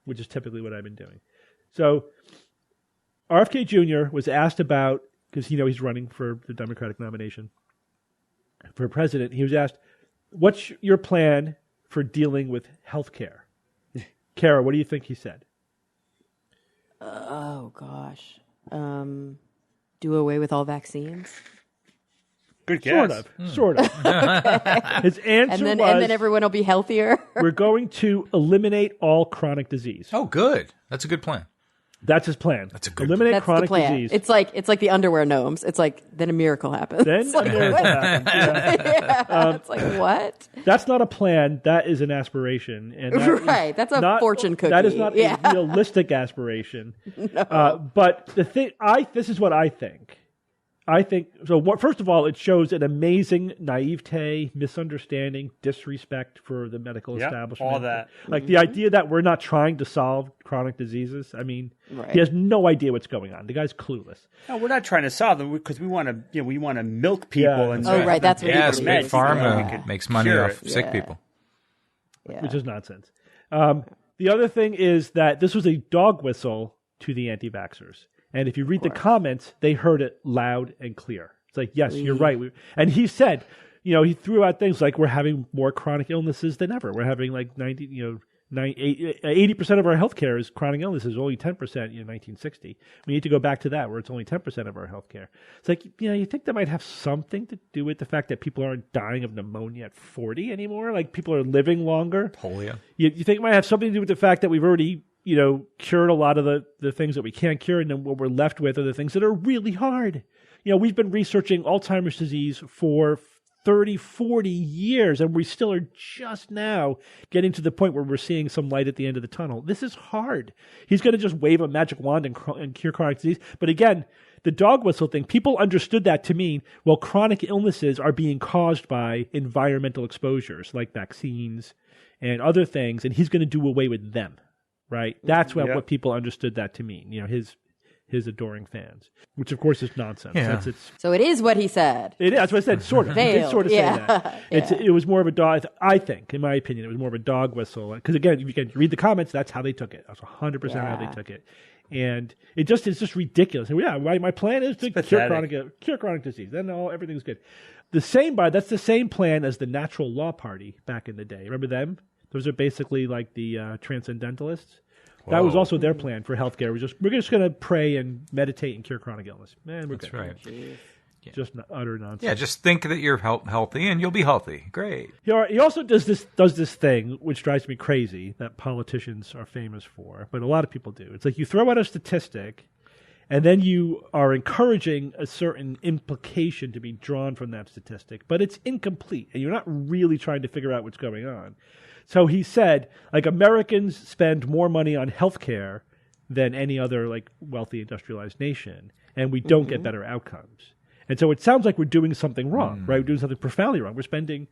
which is typically what I've been doing. So RFK Jr. was asked about, because he's running for the Democratic nomination for president. He was asked, what's your plan for dealing with health care? Kara, what do you think he said? Oh, gosh. Do away with all vaccines? Good guess. Sort of. Okay. His answer and then everyone will be healthier. We're going to eliminate all chronic disease. Oh, good. That's a good plan. That's his plan. That's a good eliminate That's chronic the plan. disease. It's like the underwear gnomes. It's like then a miracle happens. Then a miracle happens. Yeah. It's like what? That's not a plan. That is an aspiration, and that that's a fortune cookie. That is not a realistic aspiration. No. But the thing, this is what I think. First of all, it shows an amazing naivete, misunderstanding, disrespect for the medical establishment. All that. Like the idea that we're not trying to solve chronic diseases. I mean, he has no idea what's going on. The guy's clueless. No, we're not trying to solve them because we want to milk people and that's what big pharma makes money off sick people. Which is nonsense. The other thing is that this was a dog whistle to the anti-vaxxers. And if you read the comments, they heard it loud and clear. It's like, yes, you're right. And he said, he threw out things like we're having more chronic illnesses than ever. We're having like 80% of our healthcare is chronic illnesses, only 10% in 1960. We need to go back to that where it's only 10% of our healthcare. It's like, you think that might have something to do with the fact that people aren't dying of pneumonia at 40 anymore? Like people are living longer? Polio. You think it might have something to do with the fact that we've already cured a lot of the things that we can't cure, and then what we're left with are the things that are really hard. We've been researching Alzheimer's disease for 30, 40 years, and we still are just now getting to the point where we're seeing some light at the end of the tunnel. This is hard. He's going to just wave a magic wand and cure chronic disease. But again, the dog whistle thing, people understood that to mean, well, chronic illnesses are being caused by environmental exposures like vaccines and other things, and he's going to do away with them. Right, that's what people understood that to mean. His adoring fans, which of course is nonsense. Yeah. So it is what he said. It is. That's what I said. Sort of. He did sort of say that. It was more of a dog. I think, in my opinion, it was more of a dog whistle. Because again, you can read the comments. That's how they took it. That's 100% how they took it. And it's just ridiculous. And my plan is to cure chronic disease. Then everything's good. That's the same plan as the Natural Law Party back in the day. Remember them? Those are basically like the transcendentalists. Whoa. That was also their plan for healthcare. We're just going to pray and meditate and cure chronic illness. Man, we're good. That's right. Just utter nonsense. Yeah, just think that you're healthy and you'll be healthy. Great. He also does this thing which drives me crazy that politicians are famous for, but a lot of people do. It's like you throw out a statistic, and then you are encouraging a certain implication to be drawn from that statistic, but it's incomplete, and you're not really trying to figure out what's going on. So he said, like, Americans spend more money on healthcare than any other like wealthy industrialized nation, and we don't get better outcomes. And so it sounds like we're doing something wrong, right? We're doing something profoundly wrong. We're spending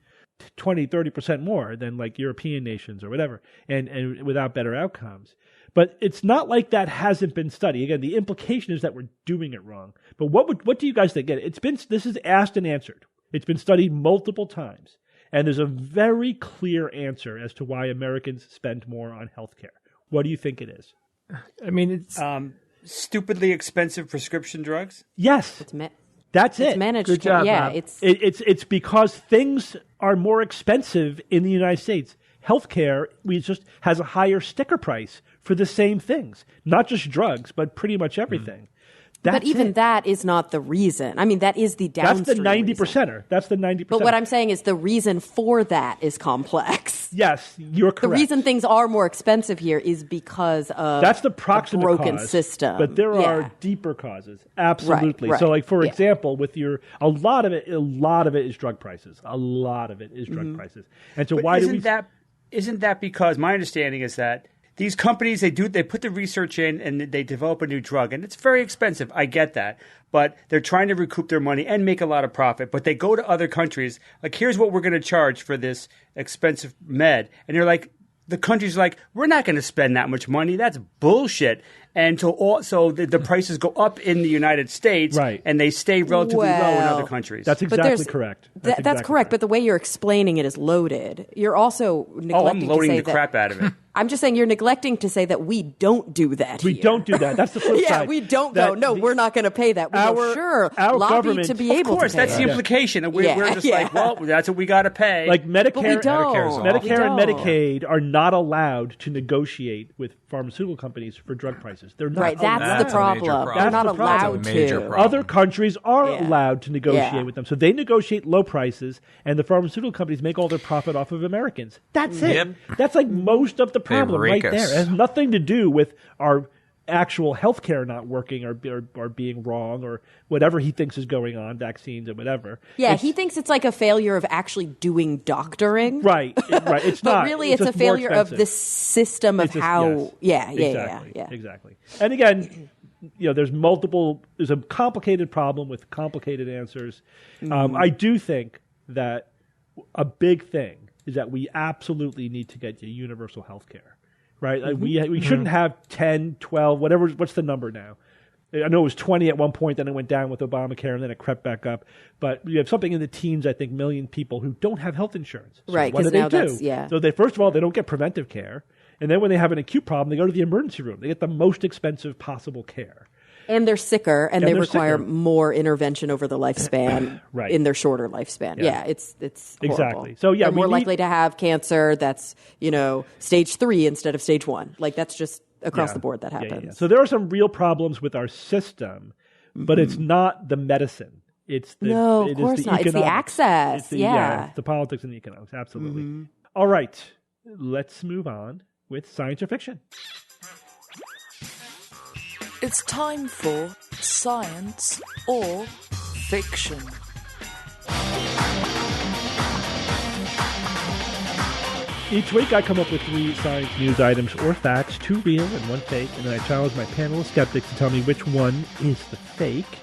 20, 30% more than like European nations or whatever, and without better outcomes. But it's not like that hasn't been studied. Again, the implication is that we're doing it wrong. But what do you guys think? This is asked and answered. It's been studied multiple times. And there's a very clear answer as to why Americans spend more on healthcare. What do you think it is? I mean, it's stupidly expensive prescription drugs. Yes, that's it. It's managed. Good job. Yeah, Bob. It's because things are more expensive in the United States. Healthcare just has a higher sticker price for the same things, not just drugs, but pretty much everything. But even that is not the reason. I mean, that is the downstream. That's the 90%er. That's the 90%. But what I'm saying is the reason for that is complex. Yes, you're correct. The reason things are more expensive here is because of that's the proximate broken cause, system. But there are deeper causes. Absolutely. Right. So, like for example, with a lot of it is drug prices. A lot of it is drug prices. And so why isn't that because my understanding is that these companies, they put the research in and they develop a new drug, and it's very expensive. I get that. But they're trying to recoup their money and make a lot of profit. But they go to other countries, like, here's what we're going to charge for this expensive med. And you're like, the country's like, we're not going to spend that much money. That's bullshit. And so the prices go up in the United States, and they stay relatively low in other countries. That's exactly correct. That's correct, but the way you're explaining it is loaded. You're also neglecting I'm loading to say the crap out of it. I'm just saying you're neglecting to say that we don't do that We here. don't do that. That's the flip side. Yeah, we don't go, no, we're not going to pay that. We go, sure, our lobby government, to be able to pay. Of course, that's the implication. We're just like, well, that's what we got to pay. Like Medicare and don't. Medicaid are not allowed to negotiate with pharmaceutical companies for drug prices. They're not Right, allowed. that's the problem. They're not allowed to. Other countries are allowed to negotiate with them. So they negotiate low prices, and the pharmaceutical companies make all their profit off of Americans. That's it. Yep. That's like most of the problem right there. It has nothing to do with our actual healthcare not working or being wrong or whatever he thinks is going on, vaccines and whatever. Yeah, he thinks it's like a failure of actually doing doctoring. Right. It's but not. really it's a failure of the system of how. Exactly. And again, there's a complicated problem with complicated answers. I do think that a big thing is that we absolutely need to get to universal health care. Right? Like we shouldn't have 10, 12, whatever. What's the number now? I know it was 20 at one point, then it went down with Obamacare, and then it crept back up. But we have something in the teens, I think, million people who don't have health insurance. So right, what do now they do? that's, yeah. So first of all, they don't get preventive care. And then when they have an acute problem, they go to the emergency room. They get the most expensive possible care. And they're sicker, and they require more intervention over the lifespan in their shorter lifespan. Yeah, it's horrible. Exactly. So they're more likely to have cancer that's stage 3 instead of stage 1. Like that's just across the board that happens. Yeah. So there are some real problems with our system, but it's not the medicine. It's the of course not. It's the access. It's the politics and the economics. Absolutely. All right, let's move on with science or fiction. It's time for Science or Fiction. Each week I come up with 3 science news items or facts, 2 real and 1 fake, and then I challenge my panel of skeptics to tell me which one is the fake.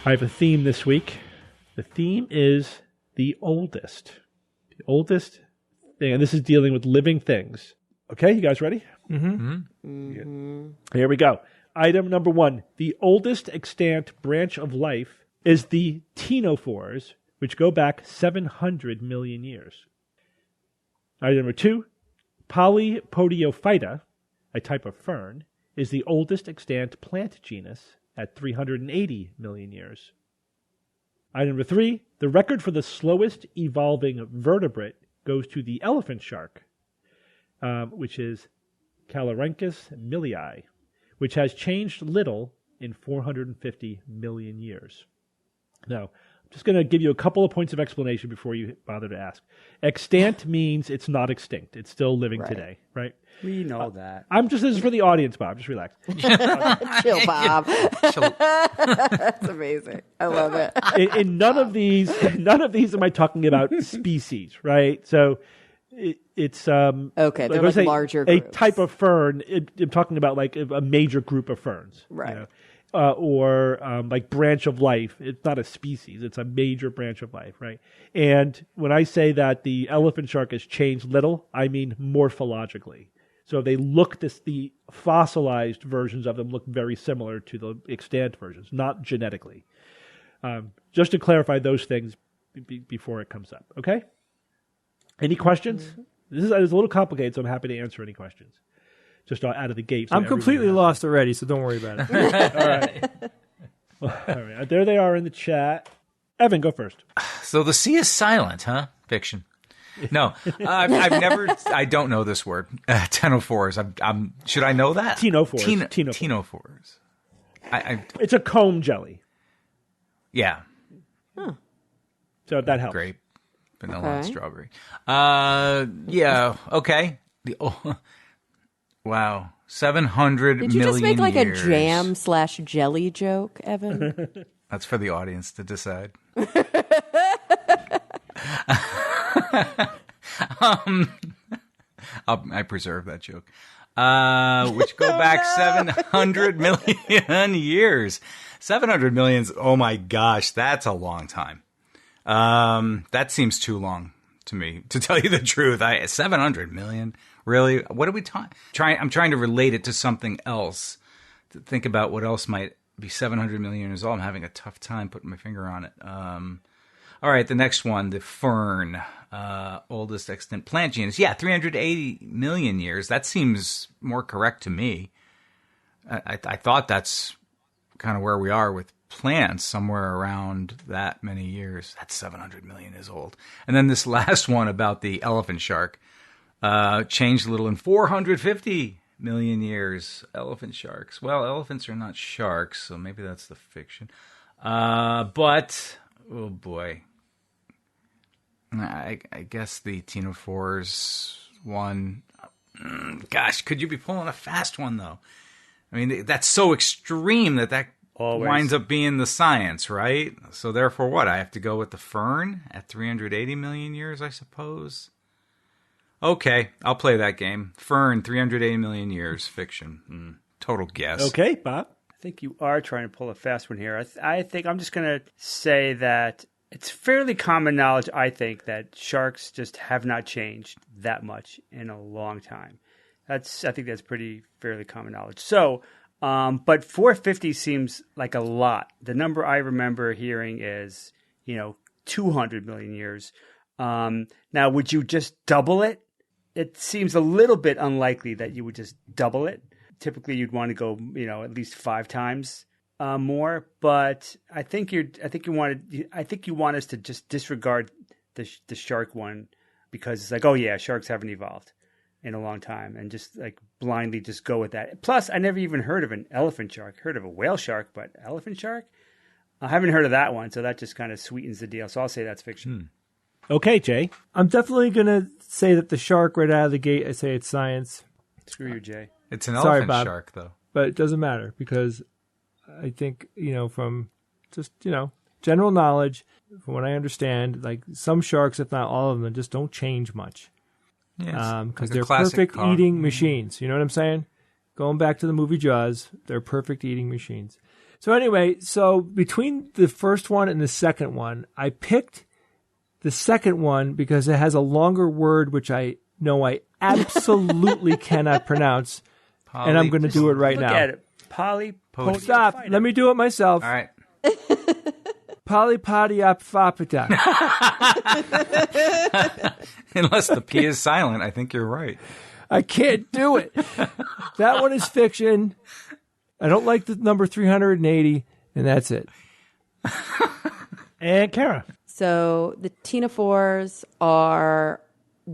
I have a theme this week. The theme is the oldest. The oldest thing, and this is dealing with living things. Okay, you guys ready? Here we go. Item number 1. The oldest extant branch of life is the ctenophores, which go back 700 million years. Item number 2. Polypodiophyta, a type of fern, is the oldest extant plant genus at 380 million years. Item number 3. The record for the slowest evolving vertebrate goes to the elephant shark, which is Calorhynchus millii, which has changed little in 450 million years. Now, I'm just going to give you a couple of points of explanation before you bother to ask. Extant means it's not extinct. It's still living today, right? We know that. This is for the audience, Bob. Just relax. Chill, Bob. That's amazing. I love it. In none of these am I talking about species, right? So it's okay. They're like larger groups. A type of fern. I'm talking about like a major group of ferns, right? Or like branch of life. It's not a species. It's a major branch of life, right? And when I say that the elephant shark has changed little, I mean morphologically. So they the fossilized versions of them look very similar to the extant versions, not genetically. Just to clarify those things before it comes up, okay? Any questions? This is a little complicated, so I'm happy to answer any questions. Just out of the gate. So I'm completely lost already, so don't worry about it. All right. There they are in the chat. Evan, go first. So the sea is silent, huh? Fiction. No, I've never. I don't know this word. Ctenophores. Should I know that? Ctenophores. Ctenophores. It's a comb jelly. Yeah. So that helps. Grape, vanilla, and strawberry. Yeah. Okay. Wow. 700 million years. Did you just make like a jam/jelly joke, Evan? That's for the audience to decide. I preserve that joke. Which go back 700 million years. 700 million. Oh my gosh, that's a long time. That seems too long to me, to tell you the truth. 700 million? Really? What are we talking? I'm trying to relate it to something else, to think about what else might be 700 million years old. I'm having a tough time putting my finger on it. All right, the next one, the fern, oldest extant plant genus. Yeah, 380 million years. That seems more correct to me. I thought that's kind of where we are with plants, somewhere around that many years. That's 700 million years old. And then this last one about the elephant shark changed a little in 450 million years. Elephant sharks. Well, elephants are not sharks, so maybe that's the fiction. But, oh boy. I guess the ctenophores one. Gosh, could you be pulling a fast one, though? I mean, that's so extreme that Always winds up being the science, right? So therefore what? I have to go with the fern at 380 million years, I suppose? Okay, I'll play that game. Fern, 380 million years, fiction. Total guess. Okay, Bob. I think you are trying to pull a fast one here. I think I'm just going to say that it's fairly common knowledge, I think, that sharks just have not changed that much in a long time. I think that's pretty fairly common knowledge. So, but 450 seems like a lot. The number I remember hearing is, 200 million years. Now, would you just double it? It seems a little bit unlikely that you would just double it. Typically, you'd want to go, at least 5 times more. But I think you want us to just disregard the shark one because it's like, oh yeah, sharks haven't evolved in a long time, and just like blindly just go with that. Plus, I never even heard of an elephant shark. Heard of a whale shark, but elephant shark? I haven't heard of that one, so that just kind of sweetens the deal. So I'll say that's fiction. Okay, Jay. I'm definitely going to say that the shark right out of the gate, I say it's science. Screw you, Jay. It's an elephant shark, though. But it doesn't matter because I think, from just, general knowledge, from what I understand, like some sharks, if not all of them, just don't change much. Yes, because they're perfect eating machines. You know what I'm saying? Going back to the movie Jaws, they're perfect eating machines. So anyway, between the first one and the second one, I picked the second one because it has a longer word, which I know I absolutely cannot pronounce, and I'm going to do it right now. Look at it. Stop. Let me do it myself. All right. Polypodiopopita. Unless the P is silent, I think you're right. I can't do it. That one is fiction. I don't like the number 380, and that's it. And Kara. So the ctenophores are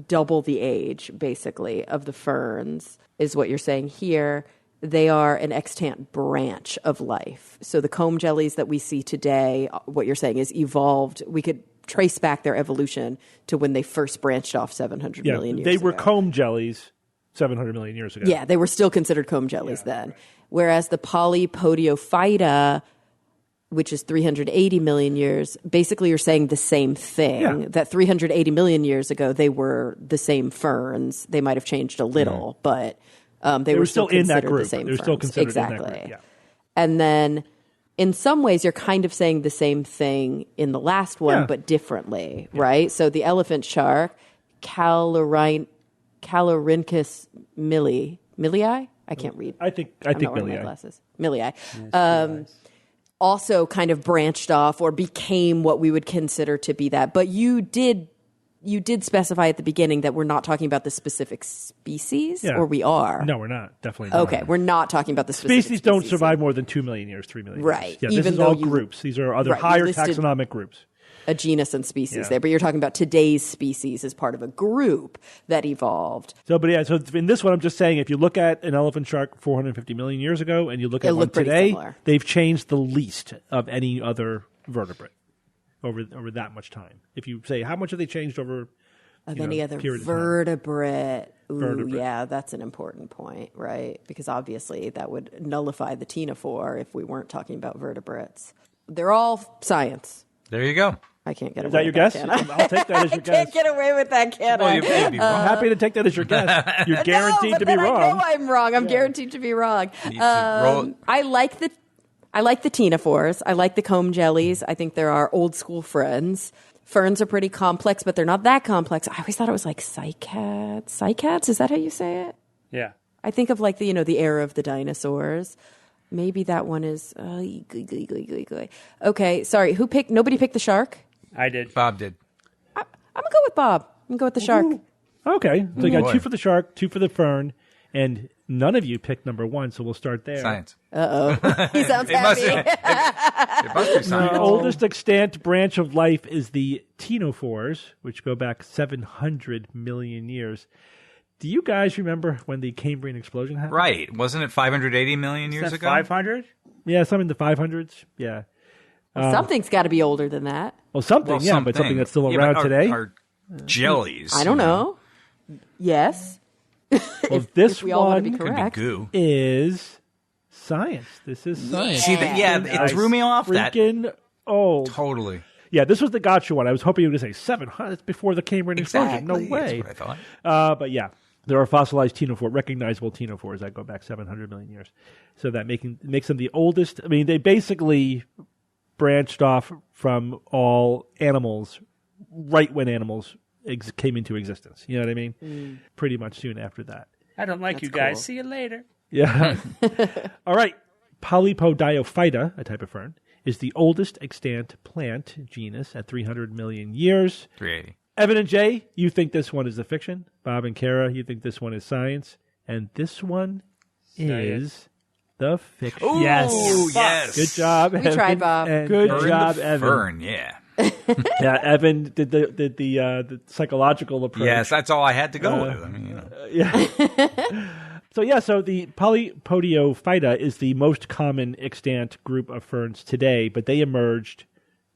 double the age, basically, of the ferns, is what you're saying here. They are an extant branch of life. So the comb jellies that we see today, what you're saying is evolved. We could trace back their evolution to when they first branched off 700 million years ago. They were comb jellies 700 million years ago. Yeah, they were still considered comb jellies then. Right. Whereas the Polypodiophyta, which is 380 million years, basically you're saying the same thing, that 380 million years ago, they were the same ferns. They might have changed a little, but they were still in that considered group. the same They were ferns. still considered exactly. in that group, yeah. And then in some ways, you're kind of saying the same thing in the last one, but differently, right? So the elephant shark, Calorhynchus millii? I can't read. I think millii. Millii. Also kind of branched off or became what we would consider to be that. But you did specify at the beginning that we're not talking about the specific species, or we are? No, we're not. Definitely not. Okay, we're not talking about the specific species. Don't survive more than 2 million years, 3 million years. Right. Yeah, this is all groups. These are other higher taxonomic groups. a genus and species there, but you're talking about today's species as part of a group that evolved. So in this one, I'm just saying, if you look at an elephant shark 450 million years ago and you look at one today, they've changed the least of any other vertebrate over that much time. If you say, how much have they changed over any other vertebrate? Yeah, that's an important point, right? Because obviously that would nullify the ctenophore if we weren't talking about vertebrates. They're all science. There you go. I can't get Is away that with your that, guess? can I? I'll take that as your guess. I can't get away with that, can I? You may be wrong. I'm happy to take that as your guess. You're guaranteed to be wrong. I know I'm wrong. I'm guaranteed to be wrong. I like the ctenophores. I like the comb jellies. I think they're our old school friends. Ferns are pretty complex, but they're not that complex. I always thought it was like cycads. Cycads? Is that how you say it? Yeah. I think of like the era of the dinosaurs. Maybe that one is. Okay, sorry. Nobody picked the shark? I did. Bob did. I'm going to go with Bob. I'm going to go with the shark. Okay. So you got 2 for the shark, 2 for the fern, and none of you picked number 1, so we'll start there. Science. Uh-oh. He sounds happy. It must be science. The oldest extant branch of life is the ctenophores, which go back 700 million years. Do you guys remember when the Cambrian explosion happened? Right. Wasn't it 580 million years ago? 500? Yeah, some in the 500s. Yeah. Something's got to be older than that. Well, something, but something that's still around today. Our jellies. I don't know. Yes. Well, this we all want to one be correct. Could be goo. is science. This is science. See, it threw me off. Freaking old. Totally. Yeah, this was the gotcha one. I was hoping you were going to say 700. It's before the Cambrian explosion. No way. That's what I thought. But yeah, there are fossilized recognizable ctenophores that go back 700 million years. So that makes them the oldest. I mean, they basically branched off from all animals right when animals came into existence. You know what I mean? Pretty much soon after that. I don't like you guys. Cool. See you later. Yeah. All right. Polypodiophyta, a type of fern, is the oldest extant plant genus at 300 million years. 380. Evan and Jay, you think this one is a fiction. Bob and Kara, you think this one is science. And this one is the fiction. Ooh, yes. Good job, Evan. We tried, Bob. Good job, Evan. Fern, yeah. Yeah, Evan did the psychological approach. Yes, that's all I had to go with. I mean, Yeah. So the Polypodiophyta is the most common extant group of ferns today, but they emerged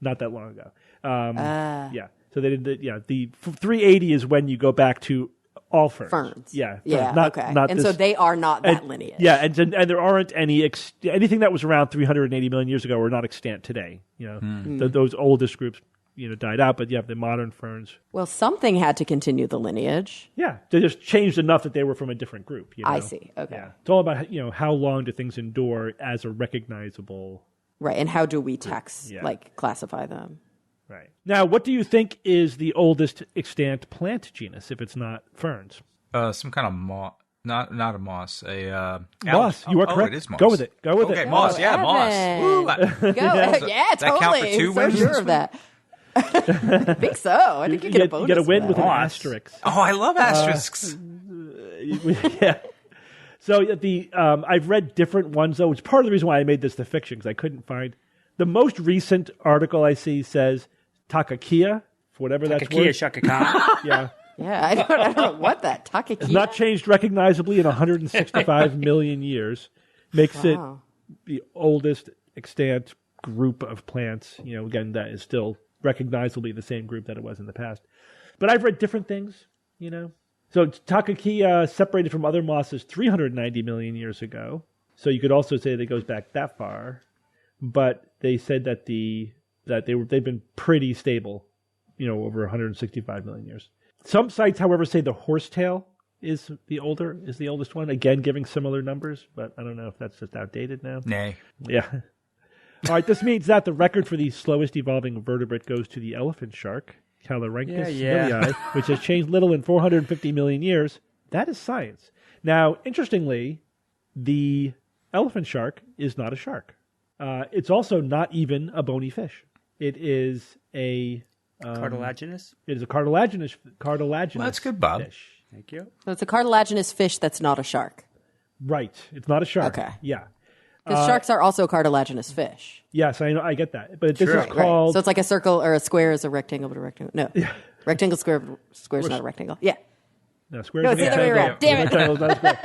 not that long ago. Yeah. So they did. The 380 is when you go back to all ferns. Yeah. Okay. And so they are not that lineage. Yeah, and there aren't anything that was around 380 million years ago are not extant today. Those oldest groups died out, but you have the modern ferns. Well, something had to continue the lineage. Yeah, they just changed enough that they were from a different group. I see. Okay. Yeah. It's all about how long do things endure as a recognizable. Right, and how do we classify them? Right. Now, what do you think is the oldest extant plant genus if it's not ferns? Some kind of moss. Not a moss. Moss. You are correct. It is moss. Go with it. Okay, moss. Yeah, moss. Go. Yeah, totally. That count for 2 wins? So sure of that. I think so. I think you get a bonus. You get a win with an Moss. asterisk. Oh, I love asterisks. Yeah. So I've read different ones, though. It's part of the reason why I made this the fiction, because I couldn't find. The most recent article I see says Takakia, for whatever that's worth. Takakia Shaka Khan. Yeah. Yeah, I don't know what that Takakia. It's not changed recognizably in 165 million years. Makes it the oldest extant group of plants. Again, that is still recognizably the same group that it was in the past. But I've read different things, So Takakia separated from other mosses 390 million years ago. So you could also say that it goes back that far. But they said that they've been pretty stable, over 165 million years. Some sites, however, say the horsetail is the oldest one. Again, giving similar numbers, but I don't know if that's just outdated now. Nay. Yeah. All right, this means that the record for the slowest evolving vertebrate goes to the elephant shark, Calorhynchus millii, which has changed little in 450 million years. That is science. Now, interestingly, the elephant shark is not a shark. It's also not even a bony fish. It is a cartilaginous. It is a cartilaginous. Well, that's good, Bob. Fish. Thank you. So it's a cartilaginous fish that's not a shark. Right. It's not a shark. Okay. Yeah. Because sharks are also cartilaginous fish. Yes, I know. I get that. But this is Right. called... So it's like a circle or a square is a rectangle, but a rectangle. No. Rectangle, square's not a rectangle. Yeah. No, square No, is it's the other way around. Damn it. Rectangle is not a square.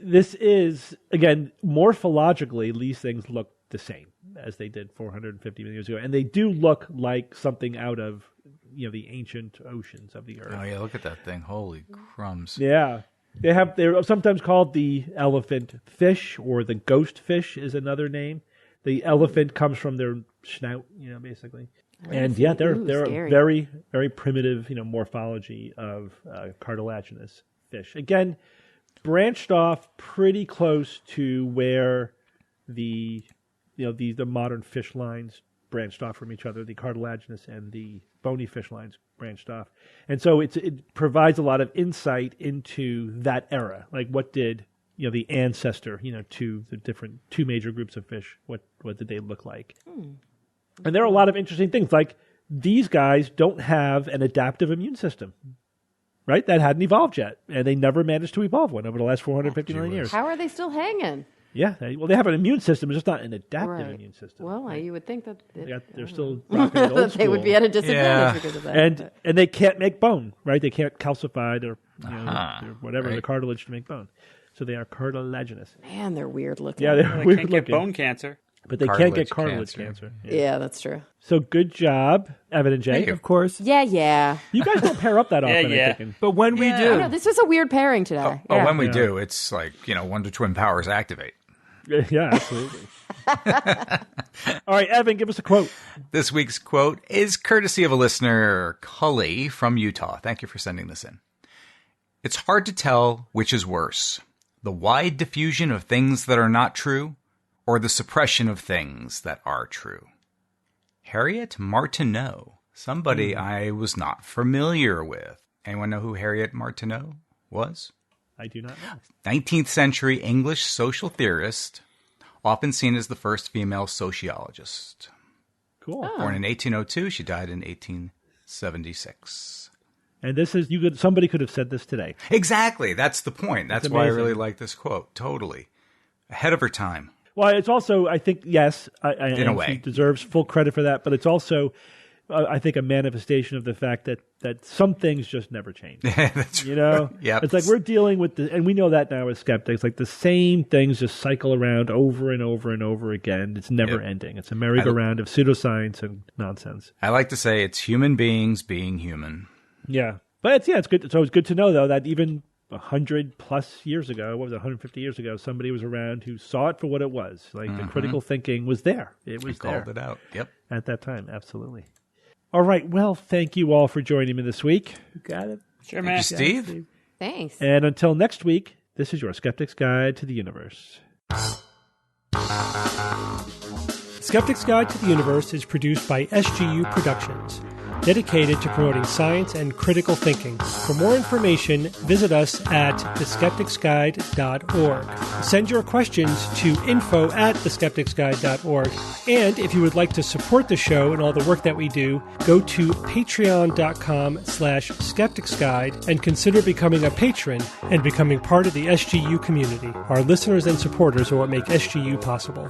This is, again, morphologically, these things look the same as they did 450 million years ago. And they do look like something out of, the ancient oceans of the earth. Oh, yeah, look at that thing. Holy crumbs. Yeah. They're sometimes called the elephant fish, or the ghost fish is another name. The elephant comes from their snout, basically. And they're scary. a very, very primitive, morphology of cartilaginous fish. Again, branched off pretty close to where the modern fish lines branched off from each other. The cartilaginous and the bony fish lines branched off, and so it provides a lot of insight into that era. Like, what did the ancestor to the different two major groups of fish? What did they look like? And there are a lot of interesting things, like these guys don't have an adaptive immune system, right? That hadn't evolved yet, and they never managed to evolve one over the last 450 million years. How are they still hanging? Yeah, they have an immune system, it's just not an adaptive immune system. Well, you would think that they're still rocking it old school. they would be at a disadvantage because of that. And they can't make bone, right? They can't calcify their their cartilage to make bone. So they are cartilaginous. Man, they're weird looking. Yeah, they're weird Can't looking. get bone cancer. But they can't get cartilage cancer. Yeah, that's true. So good job, Evan and Jay. Of course. Yeah. You guys don't pair up that often, yeah. I'm thinking. But when we I do, know, this was a weird pairing today. Oh, when we do, it's like, Wonder Twin powers activate. Yeah, absolutely. All right, Evan, give us a quote. This week's quote is courtesy of a listener, Cully from Utah. Thank you for sending this in. It's hard to tell which is worse, the wide diffusion of things that are not true, or the suppression of things that are true. Harriet Martineau, somebody I was not familiar with. Anyone know who Harriet Martineau was? I do not know. 19th century English social theorist, often seen as the first female sociologist. Cool. Born in 1802, she died in 1876. And this is somebody could have said this today. Exactly. That's the point. That's why I really like this quote. Totally. Ahead of her time. Well, it's also, I think, yes, in a way, she deserves full credit for that, but it's also, I think, a manifestation of the fact that some things just never change. That's Yep. It's like we're dealing with and we know that now as skeptics, like the same things just cycle around over and over and over again. It's never ending. It's a merry-go-round of pseudoscience and nonsense. I like to say it's human beings being human. Yeah. But it's good. So it's good to know, though, that even 100+ years ago, 150 years ago, somebody was around who saw it for what it was. Like the critical thinking was there. It was there. Called it out. Yep. At that time, absolutely. All right. Well, thank you all for joining me this week. you got it. Sure, man. Steve? Thanks. And until next week, this is your Skeptic's Guide to the Universe. Skeptic's Guide to the Universe is produced by SGU Productions, dedicated to promoting science and critical thinking. For more information, visit us at theskepticsguide.org. Send your questions to info@theskepticsguide.org. And if you would like to support the show and all the work that we do, go to patreon.com/skepticsguide and consider becoming a patron and becoming part of the SGU community. Our listeners and supporters are what make SGU possible.